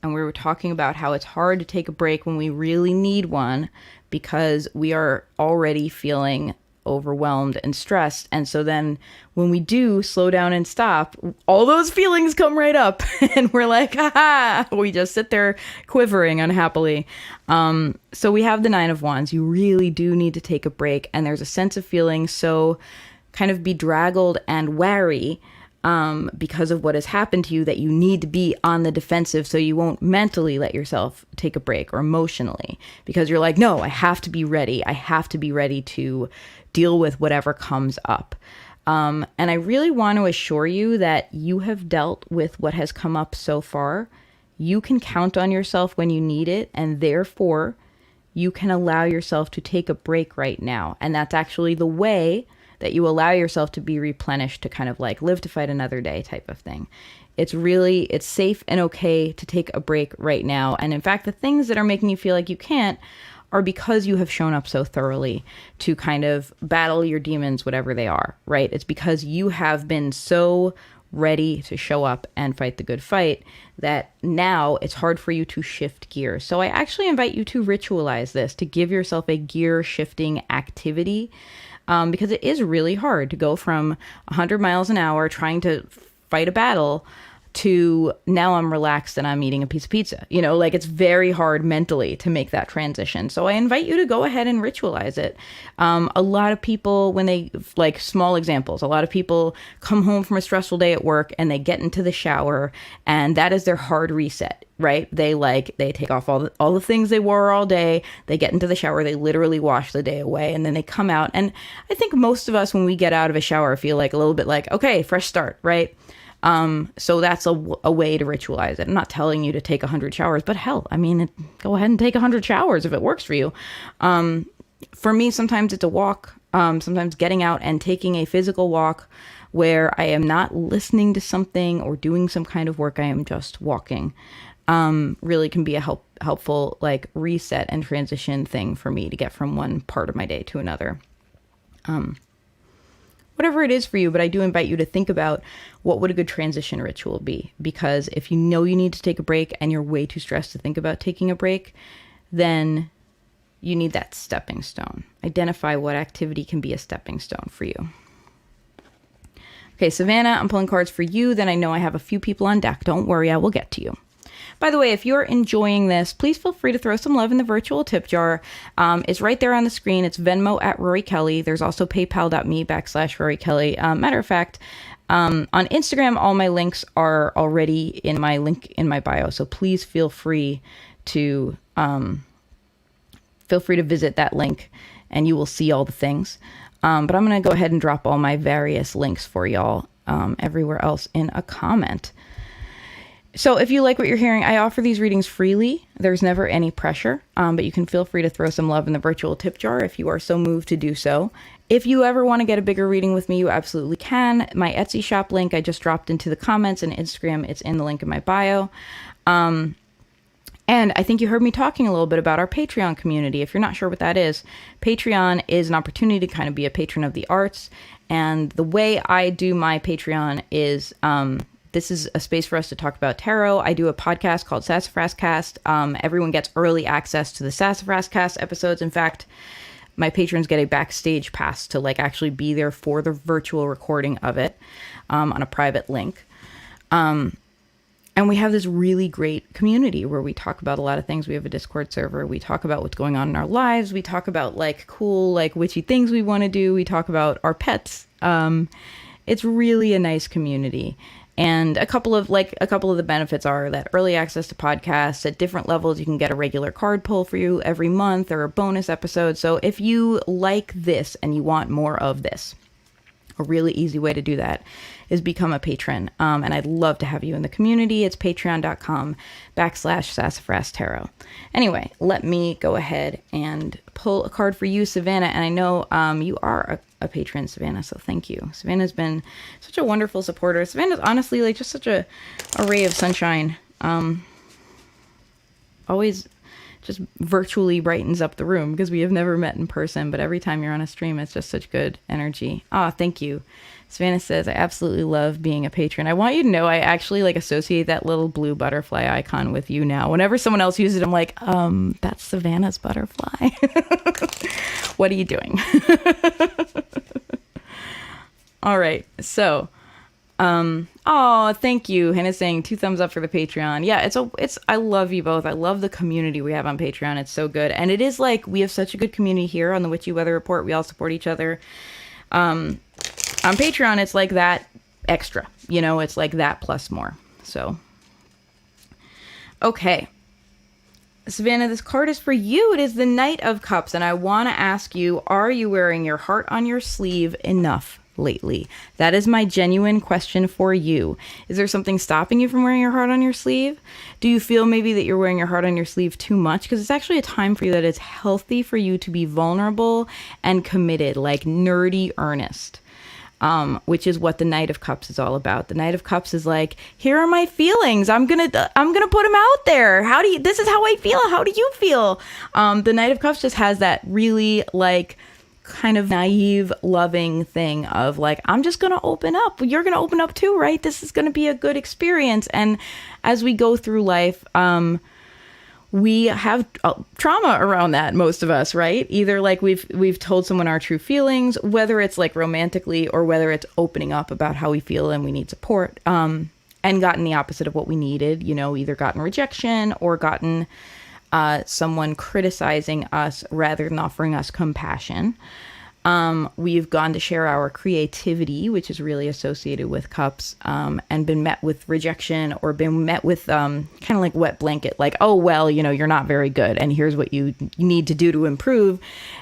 and we were talking about how it's hard to take a break when we really need one because we are already feeling overwhelmed and stressed. And so then when we do slow down and stop, all those feelings come right up and we're like, haha, we just sit there quivering unhappily. So we have the Nine of Wands. You really do need to take a break. And there's a sense of feeling so kind of bedraggled and wary because of what has happened to you that you need to be on the defensive so you won't mentally let yourself take a break, or emotionally, because you're like, no, I have to be ready. I have to be ready to deal with whatever comes up. And I really want to assure you that you have dealt with what has come up so far. You can count on yourself when you need it, and therefore you can allow yourself to take a break right now. And that's actually the way that you allow yourself to be replenished, to kind of like live to fight another day type of thing. It's safe and okay to take a break right now. And in fact, the things that are making you feel like you can't are because you have shown up so thoroughly to kind of battle your demons, whatever they are, right? It's because you have been so ready to show up and fight the good fight that now it's hard for you to shift gears. So I actually invite you to ritualize this, to give yourself a gear shifting activity. Because it is really hard to go from 100 miles an hour trying to fight a battle to now I'm relaxed and I'm eating a piece of pizza. You know, like it's very hard mentally to make that transition. So I invite you to go ahead and ritualize it. A lot of people, when they, like small examples, a lot of people come home from a stressful day at work and they get into the shower and that is their hard reset, right? They take off all the things they wore all day. They get into the shower, they literally wash the day away, and then they come out. And I think most of us, when we get out of a shower, feel like a little bit like, okay, fresh start, right? So that's a way to ritualize it. I'm not telling you to take 100 showers, but hell, I mean, go ahead and take 100 showers if it works for you. For me, sometimes it's a walk, sometimes getting out and taking a physical walk where I am not listening to something or doing some kind of work. I am just walking. Really can be a helpful like reset and transition thing for me to get from one part of my day to another. Whatever it is for you, but I do invite you to think about what would a good transition ritual be. Because if you know you need to take a break and you're way too stressed to think about taking a break, then you need that stepping stone. Identify what activity can be a stepping stone for you. Okay, Savannah, I'm pulling cards for you. Then I know I have a few people on deck. Don't worry, I will get to you. By the way, if you're enjoying this, please feel free to throw some love in the virtual tip jar. It's right there on the screen. It's Venmo at Rory Kelly. There's also paypal.me/Rory Kelly. Matter of fact, on Instagram, all my links are already in my link in my bio. So please feel free to visit that link and you will see all the things. But I'm going to go ahead and drop all my various links for y'all everywhere else in a comment. So if you like what you're hearing, I offer these readings freely. There's never any pressure, but you can feel free to throw some love in the virtual tip jar if you are so moved to do so. If you ever want to get a bigger reading with me, you absolutely can. My Etsy shop link I just dropped into the comments, and Instagram, it's in the link in my bio. And I think you heard me talking a little bit about our Patreon community. If you're not sure what that is, Patreon is an opportunity to kind of be a patron of the arts. And the way I do my Patreon is... this is a space for us to talk about tarot. I do a podcast called Sassafras Cast. Everyone gets early access to the Sassafras Cast episodes. In fact, my patrons get a backstage pass to like actually be there for the virtual recording of it on a private link. And we have this really great community where we talk about a lot of things. We have a Discord server. We talk about what's going on in our lives. We talk about like cool, like witchy things we want to do. We talk about our pets. It's really a nice community. And a couple of the benefits are that early access to podcasts at different levels. You can get a regular card pull for you every month or a bonus episode. So if you like this and you want more of this, a really easy way to do that is become a patron. And I'd love to have you in the community. It's patreon.com/Sassafras Tarot. Anyway, let me go ahead and pull a card for you, Savannah. And I know you are a patron, Savannah, so thank you. Savannah's been such a wonderful supporter. Savannah's honestly like just such a ray of sunshine. Always just virtually brightens up the room because we have never met in person, but every time you're on a stream, it's just such good energy. Thank you. Savannah says, I absolutely love being a patron. I want you to know I actually like associate that little blue butterfly icon with you now. Whenever someone else uses it, I'm like, that's Savannah's butterfly. What are you doing? All right. So, oh, thank you. Hannah's saying 2 thumbs up for the Patreon. Yeah, I love you both. I love the community we have on Patreon. It's so good. And it is like, we have such a good community here on the Witchy Weather Report. We all support each other. On Patreon, it's like that extra, it's like that plus more. So, okay. Savannah, this card is for you. It is the Knight of Cups. And I want to ask you, are you wearing your heart on your sleeve enough lately? That is my genuine question for you. Is there something stopping you from wearing your heart on your sleeve? Do you feel maybe that you're wearing your heart on your sleeve too much? Because it's actually a time for you that it's healthy for you to be vulnerable and committed, like nerdy earnest. Which is what the Knight of Cups is all about. The Knight of Cups is like, here are my feelings. I'm gonna put them out there. This is how I feel. How do you feel? The Knight of Cups just has that really like kind of naive, loving thing of like, I'm just gonna open up. You're gonna open up too, right? This is gonna be a good experience. And as we go through life, we have trauma around that, most of us, right? Either like we've told someone our true feelings, whether it's like romantically or whether it's opening up about how we feel and we need support, and gotten the opposite of what we needed, either gotten rejection or gotten someone criticizing us rather than offering us compassion. We've gone to share our creativity, which is really associated with cups, and been met with rejection or been met with kind of like wet blanket, like, oh, well, you're not very good and here's what you need to do to improve.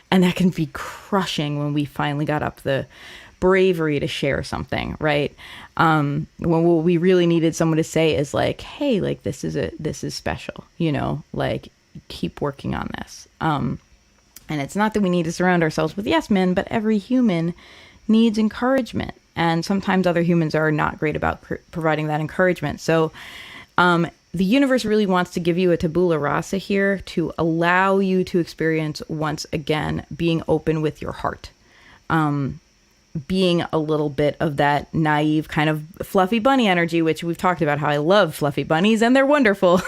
And that can be crushing when we finally got up the bravery to share something, right? When what we really needed someone to say is like, hey, like this is special, like keep working on this. And it's not that we need to surround ourselves with yes men, but every human needs encouragement. And sometimes other humans are not great about providing that encouragement. So the universe really wants to give you a tabula rasa here to allow you to experience once again being open with your heart. Being a little bit of that naive kind of fluffy bunny energy, which we've talked about how I love fluffy bunnies and they're wonderful.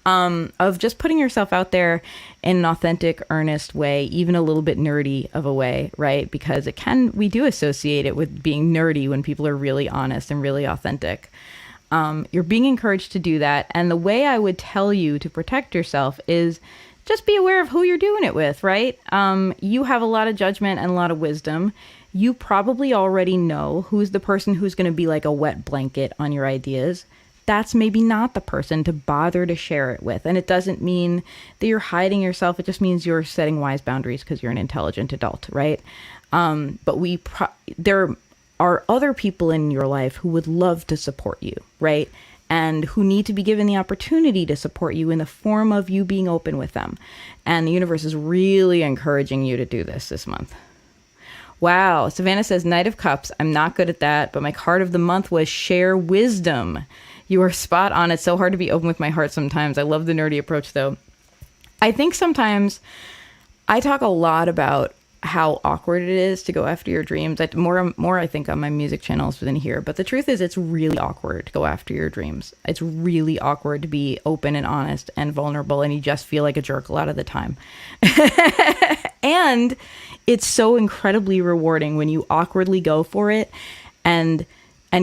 Of just putting yourself out there in an authentic, earnest way, even a little bit nerdy of a way, right? Because we do associate it with being nerdy when people are really honest and really authentic. You're being encouraged to do that. And the way I would tell you to protect yourself is just be aware of who you're doing it with, right? You have a lot of judgment and a lot of wisdom. You probably already know who's the person who's going to be like a wet blanket on your ideas. That's maybe not the person to bother to share it with. And it doesn't mean that you're hiding yourself. It just means you're setting wise boundaries because you're an intelligent adult, right? But there are other people in your life who would love to support you, right? And who need to be given the opportunity to support you in the form of you being open with them. And the universe is really encouraging you to do this month. Wow. Savannah says, Knight of Cups. I'm not good at that, but my card of the month was share wisdom. You are spot on. It's so hard to be open with my heart sometimes. I love the nerdy approach, though. I think sometimes I talk a lot about how awkward it is to go after your dreams. More, I think, on my music channels than here. But the truth is, it's really awkward to go after your dreams. It's really awkward to be open and honest and vulnerable, and you just feel like a jerk a lot of the time. And it's so incredibly rewarding when you awkwardly go for it and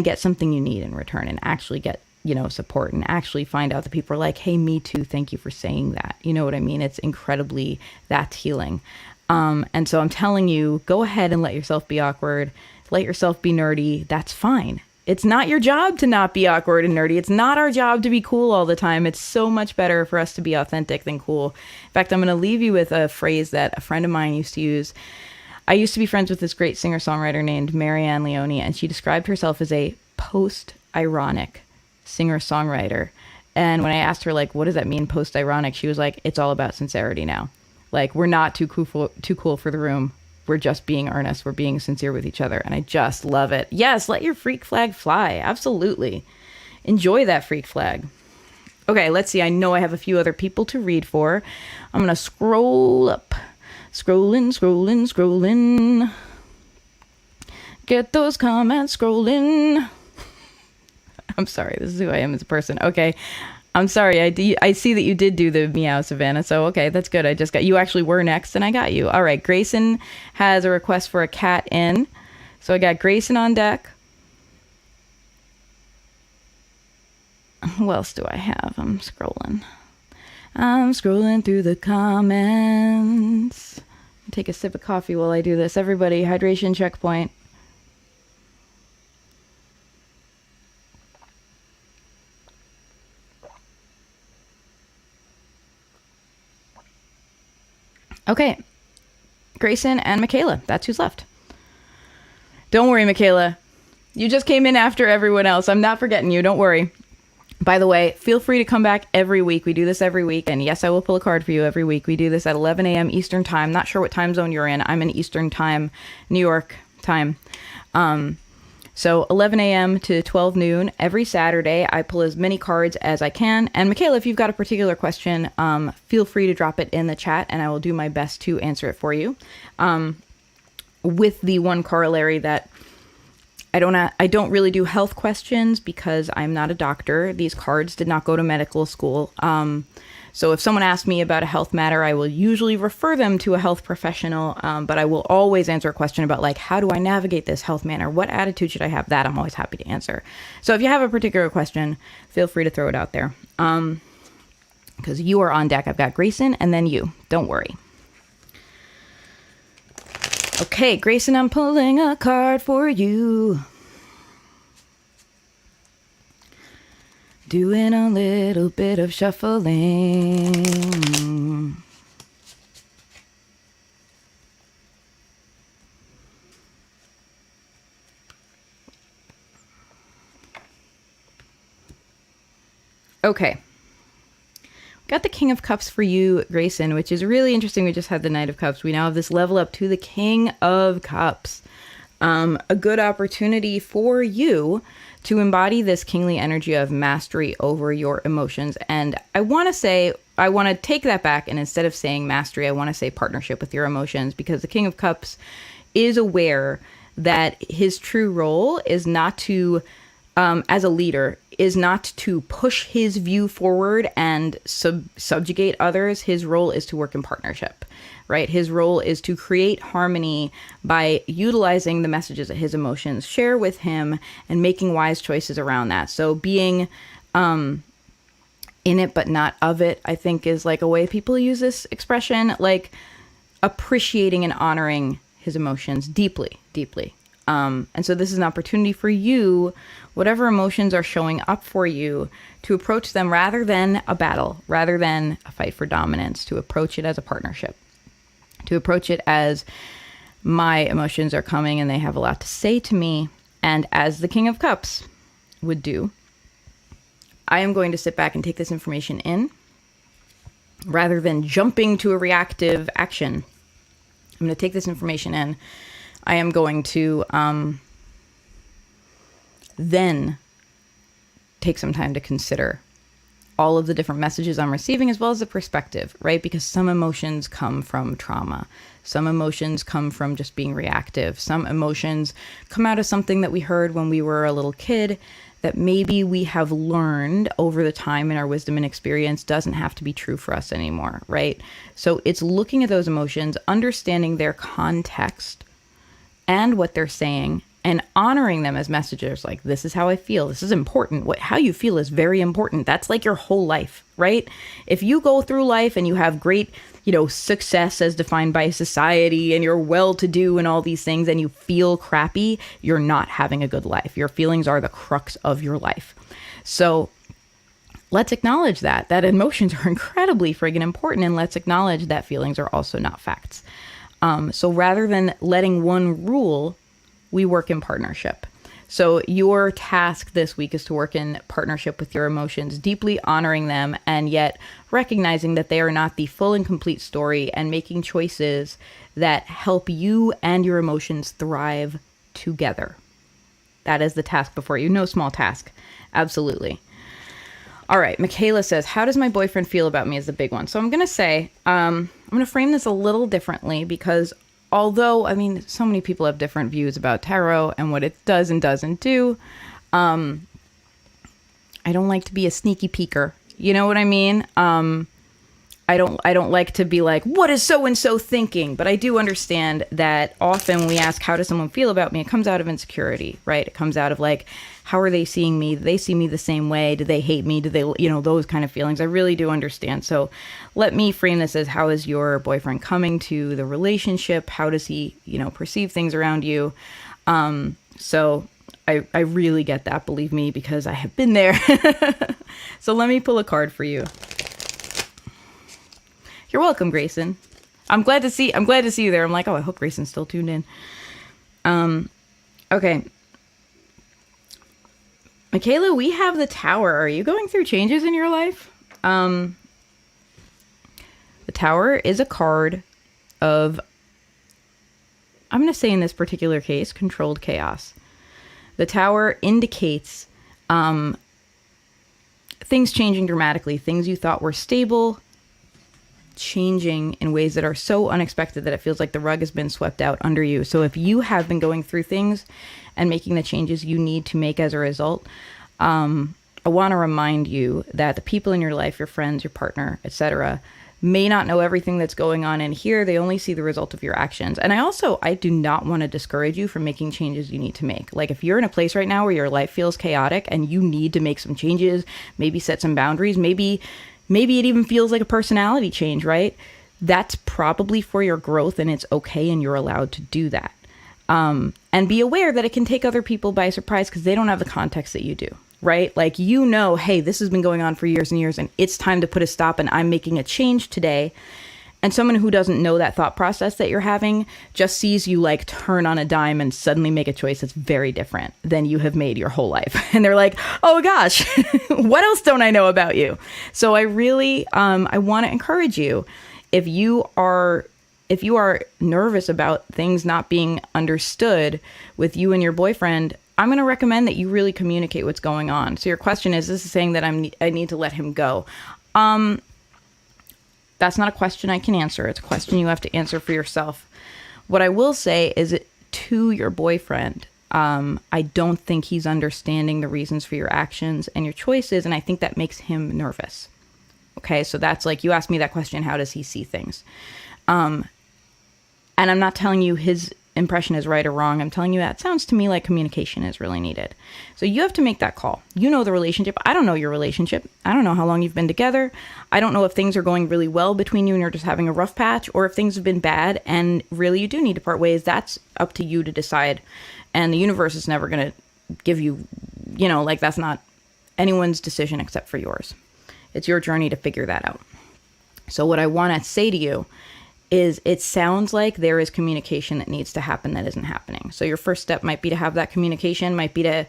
get something you need in return and actually get support and actually find out that people are like, hey, me too. Thank you for saying that. You know what I mean? It's incredibly, that's healing. And so I'm telling you, go ahead and let yourself be awkward. Let yourself be nerdy. That's fine. It's not your job to not be awkward and nerdy. It's not our job to be cool all the time. It's so much better for us to be authentic than cool. In fact, I'm going to leave you with a phrase that a friend of mine used to use. I used to be friends with this great singer-songwriter named Maryjane Leone, and she described herself as a post-ironic singer-songwriter. And when I asked her, like, what does that mean, post-ironic? She was like, it's all about sincerity now. Like, we're not too cool for the room. We're just being earnest. We're being sincere with each other. And I just love it. Yes, let your freak flag fly. Absolutely. Enjoy that freak flag. Okay, let's see. I know I have a few other people to read for. I'm going to scroll up. Scrolling. Get those comments scrolling. I'm sorry. This is who I am as a person. Okay. I'm sorry. I see that you did do the meow, Savannah. So, okay, that's good. I just got you. Actually were next and I got you. All right. Grayson has a request for a cat in. So I got Grayson on deck. Who else do I have? I'm scrolling through the comments. Take a sip of coffee while I do this. Everybody, hydration checkpoint. Okay. Grayson and Michaela. That's who's left. Don't worry, Michaela. You just came in after everyone else. I'm not forgetting you. Don't worry. By the way, feel free to come back every week. We do this every week. And yes, I will pull a card for you every week. We do this at 11 a.m. Eastern time. Not sure what time zone you're in. I'm in Eastern time, New York time. So 11 a.m. to 12 noon every Saturday. I pull as many cards as I can. And Michaela, if you've got a particular question, feel free to drop it in the chat and I will do my best to answer it for you. With the one corollary that I don't really do health questions because I'm not a doctor. These cards did not go to medical school. So if someone asks me about a health matter, I will usually refer them to a health professional. But I will always answer a question about like, how do I navigate this health matter? What attitude should I have? That I'm always happy to answer. So if you have a particular question, feel free to throw it out there. Because you are on deck. I've got Grayson and then you. Don't worry. Okay, Grayson, I'm pulling a card for you. Doing a little bit of shuffling. Okay. Got the King of Cups for you, Grayson, which is really interesting. We just had the Knight of Cups. We now have this level up to the King of Cups. A good opportunity for you to embody this kingly energy of mastery over your emotions. And I want to take that back. And instead of saying mastery, I want to say partnership with your emotions, because the King of Cups is aware that his true role is not to, as a leader, is not to push his view forward and subjugate others. His role is to work in partnership, right? His role is to create harmony by utilizing the messages that his emotions share with him and making wise choices around that. So being in it but not of it, I think, is like a way people use this expression, like appreciating and honoring his emotions deeply, deeply. And so this is an opportunity for you, whatever emotions are showing up for you, to approach them rather than a battle, rather than a fight for dominance, to approach it as a partnership, to approach it as my emotions are coming and they have a lot to say to me. And as the King of Cups would do, I am going to sit back and take this information in rather than jumping to a reactive action. I'm going to take this information in. I am going to then take some time to consider all of the different messages I'm receiving, as well as the perspective, right? Because some emotions come from trauma. Some emotions come from just being reactive. Some emotions come out of something that we heard when we were a little kid that maybe we have learned over the time in our wisdom and experience doesn't have to be true for us anymore, right? So it's looking at those emotions, understanding their context and what they're saying, and honoring them as messages like, this is how I feel. This is important. How you feel is very important. That's like your whole life, right? If you go through life and you have great, success as defined by society and you're well-to-do and all these things and you feel crappy, you're not having a good life. Your feelings are the crux of your life. So let's acknowledge that emotions are incredibly friggin' important, and let's acknowledge that feelings are also not facts. So rather than letting one rule, we work in partnership. So your task this week is to work in partnership with your emotions, deeply honoring them, and yet recognizing that they are not the full and complete story, and making choices that help you and your emotions thrive together. That is the task before you. No small task. Absolutely. All right. Michaela says, how does my boyfriend feel about me is the big one. So I'm going to say, I'm going to frame this a little differently, because although, I mean, so many people have different views about tarot and what it does and doesn't do. I don't like to be a sneaky peeker. You know what I mean? I don't like to be like, what is so-and-so thinking? But I do understand that often when we ask, how does someone feel about me? It comes out of insecurity, right? It comes out of like, how are they seeing me? Do they see me the same way? Do they hate me? Do they, those kind of feelings? I really do understand. So let me frame this as, how is your boyfriend coming to the relationship? How does he, perceive things around you? So I really get that, believe me, because I have been there. So let me pull a card for you. You're welcome, Grayson. I'm glad to see you there. I'm like, oh, I hope Grayson's still tuned in. Okay. Michaela, we have the Tower. Are you going through changes in your life? The Tower is a card of, I'm going to say in this particular case, controlled chaos. The Tower indicates things changing dramatically. Things you thought were stable changing in ways that are so unexpected that it feels like the rug has been swept out under you. So if you have been going through things and making the changes you need to make as a result, I want to remind you that the people in your life, your friends, your partner, etc., may not know everything that's going on in here. They only see the result of your actions. And I do not want to discourage you from making changes you need to make. Like if you're in a place right now where your life feels chaotic and you need to make some changes, maybe set some boundaries, maybe it even feels like a personality change, right? That's probably for your growth, and it's okay, and you're allowed to do that. And be aware that it can take other people by surprise because they don't have the context that you do, right? Like, hey, this has been going on for years and years, and it's time to put a stop, and I'm making a change today. And someone who doesn't know that thought process that you're having just sees you like turn on a dime and suddenly make a choice that's very different than you have made your whole life. And they're like, oh gosh, what else don't I know about you? So I really, I want to encourage you, if you are nervous about things not being understood with you and your boyfriend, I'm going to recommend that you really communicate what's going on. So your question is this saying that I need to let him go? That's not a question I can answer. It's a question you have to answer for yourself. What I will say is to your boyfriend, I don't think he's understanding the reasons for your actions and your choices, and I think that makes him nervous. Okay, so that's like, you asked me that question, how does he see things? And I'm not telling you his impression is right or wrong. I'm telling you that it sounds to me like communication is really needed. So you have to make that call. You know the relationship. I don't know your relationship. I don't know how long you've been together. I don't know if things are going really well between you and you're just having a rough patch, or if things have been bad and really you do need to part ways. That's up to you to decide. And the universe is never going to give you, that's not anyone's decision except for yours. It's your journey to figure that out. So what I want to say to you is, it sounds like there is communication that needs to happen that isn't happening. So your first step might be to have that communication, might be to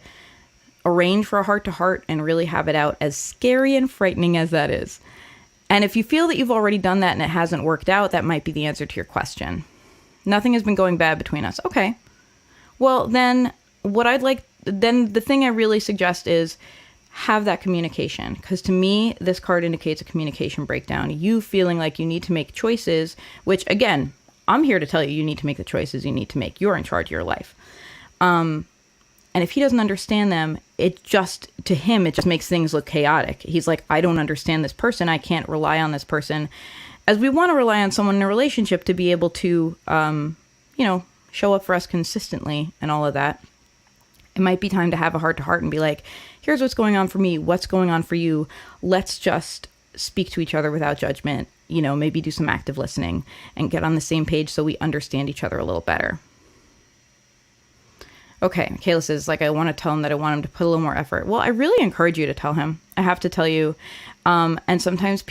arrange for a heart-to-heart and really have it out, as scary and frightening as that is. And if you feel that you've already done that and it hasn't worked out, that might be the answer to your question. Nothing has been going bad between us. Okay. Well, then the thing I really suggest is have that communication, because to me this card indicates a communication breakdown. You feeling like you need to make choices, which again, I'm here to tell you need to make the choices you need to make. You're in charge of your life. And if he doesn't understand them, to him it just makes things look chaotic. He's like, I don't understand this person. I can't rely on this person, as we want to rely on someone in a relationship to be able to show up for us consistently and all of that. It might be time to have a heart-to-heart and be like, here's what's going on for me. What's going on for you? Let's just speak to each other without judgment. Maybe do some active listening and get on the same page so we understand each other a little better. Okay, Michaela says, I want to tell him that I want him to put a little more effort. Well, I really encourage you to tell him. I have to tell you. And sometimes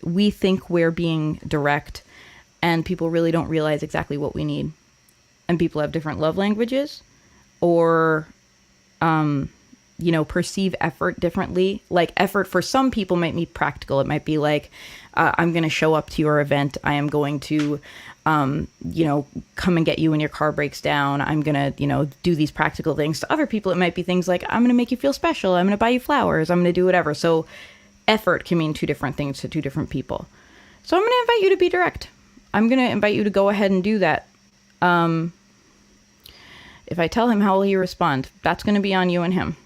we think we're being direct, and people really don't realize exactly what we need. And people have different love languages, or perceive effort differently. Like, effort for some people might be practical. It might be like, I'm going to show up to your event. I am going to, come and get you when your car breaks down. I'm going to, do these practical things. To other people, it might be things like, I'm going to make you feel special. I'm going to buy you flowers. I'm going to do whatever. So effort can mean two different things to two different people. So I'm going to invite you to be direct. I'm going to invite you to go ahead and do that. If I tell him, how will he respond? That's going to be on you and him.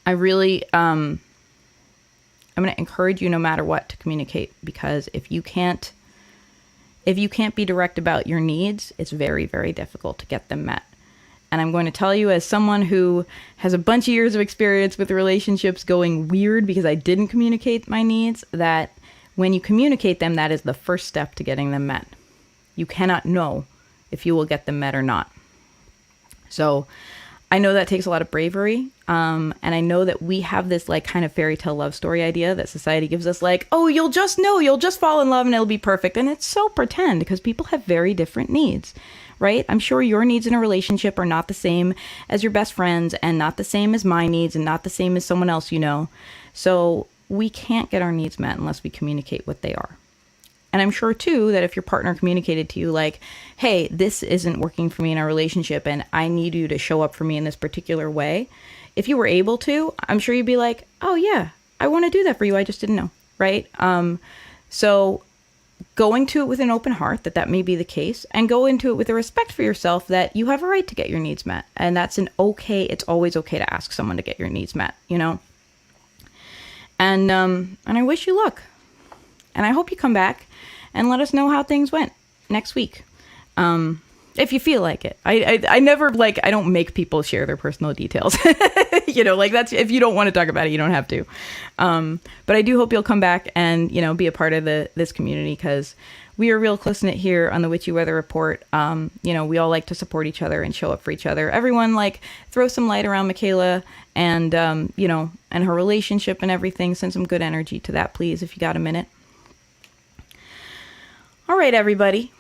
I really, I'm going to encourage you no matter what to communicate, because if you can't be direct about your needs, it's very, very difficult to get them met. And I'm going to tell you, as someone who has a bunch of years of experience with relationships going weird because I didn't communicate my needs, that when you communicate them, that is the first step to getting them met. You cannot know if you will get them met or not. So I know that takes a lot of bravery. And I know that we have this like kind of fairy tale love story idea that society gives us, like, oh, you'll just fall in love and it'll be perfect. And it's so pretend, because people have very different needs, right? I'm sure your needs in a relationship are not the same as your best friend's, and not the same as my needs, and not the same as someone else, you know. So we can't get our needs met unless we communicate what they are. And I'm sure, too, that if your partner communicated to you like, hey, this isn't working for me in our relationship and I need you to show up for me in this particular way, if you were able to, I'm sure you'd be like, oh, yeah, I want to do that for you. I just didn't know. Right. So going to it with an open heart that may be the case, and go into it with a respect for yourself that you have a right to get your needs met. And that's it's always okay to ask someone to get your needs met, you know. And I wish you luck. And I hope you come back and let us know how things went next week. If you feel like it. I never, like, I don't make people share their personal details. You know, like, that's, if you don't want to talk about it, you don't have to. But I do hope you'll come back and, you know, be a part of this community, because we are real close-knit here on the Witchy Weather Report. You know, we all like to support each other and show up for each other. Everyone, like, throw some light around Michaela and, you know, and her relationship and everything. Send some good energy to that, please, if you got a minute. All right, everybody.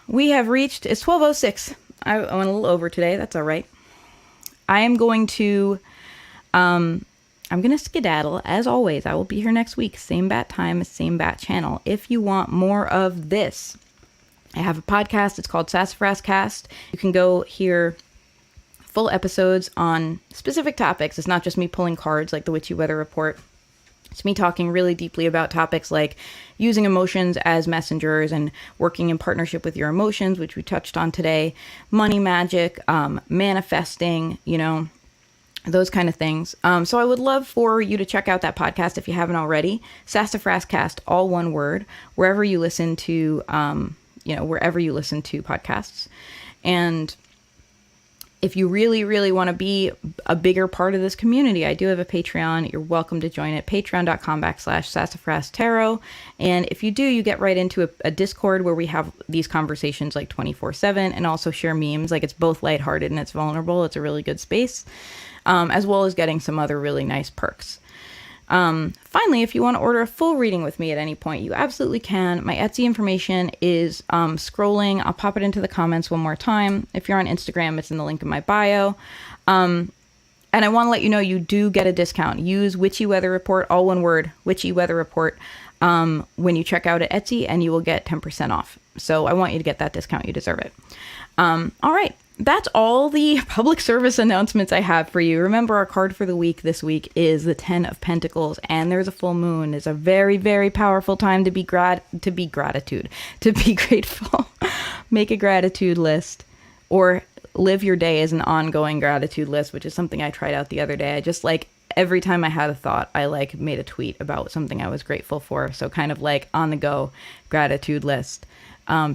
We have reached, it's 12:06. I went a little over today. That's all right. I am going to, I'm going to skedaddle. As always, I will be here next week. Same bat time, same bat channel. If you want more of this, I have a podcast. It's called Sassafras Cast. You can go hear full episodes on specific topics. It's not just me pulling cards like the Witchy Weather Report. It's me talking really deeply about topics like using emotions as messengers and working in partnership with your emotions, which we touched on today, money magic, manifesting, you know, those kind of things. So I would love for you to check out that podcast if you haven't already. Sassafras Cast, all one word, wherever you listen to, wherever you listen to podcasts. And if you really, really want to be a bigger part of this community, I do have a Patreon. You're welcome to join it. Patreon.com/Sassafras Tarot. And if you do, you get right into a Discord where we have these conversations like 24/7, and also share memes. Like, it's both lighthearted and it's vulnerable. It's a really good space, as well as getting some other really nice perks. Finally, if you want to order a full reading with me at any point, you absolutely can. My Etsy information is scrolling. I'll pop it into the comments one more time. If you're on Instagram, it's in the link in my bio. And I want to let you know you do get a discount. Use Witchy Weather Report, all one word, Witchy Weather Report, when you check out at Etsy, and you will get 10% off. So I want you to get that discount. You deserve it. All right. That's all the public service announcements I have for you. Remember, our card for the week this week is the 10 of Pentacles, and there's a full moon. It's a very, very powerful time to be grateful. Make a gratitude list, or live your day as an ongoing gratitude list, which is something I tried out the other day. I just, like, every time I had a thought, I like made a tweet about something I was grateful for. So kind of like on the go gratitude list.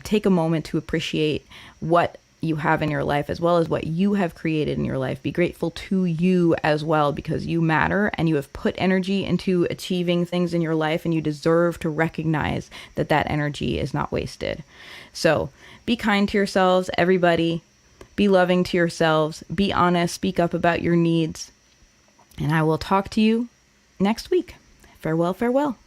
Take a moment to appreciate what you have in your life, as well as what you have created in your life. Be grateful to you as well, because you matter and you have put energy into achieving things in your life, and you deserve to recognize that that energy is not wasted. So be kind to yourselves, everybody. Be loving to yourselves. Be honest. Speak up about your needs. And I will talk to you next week. Farewell, farewell.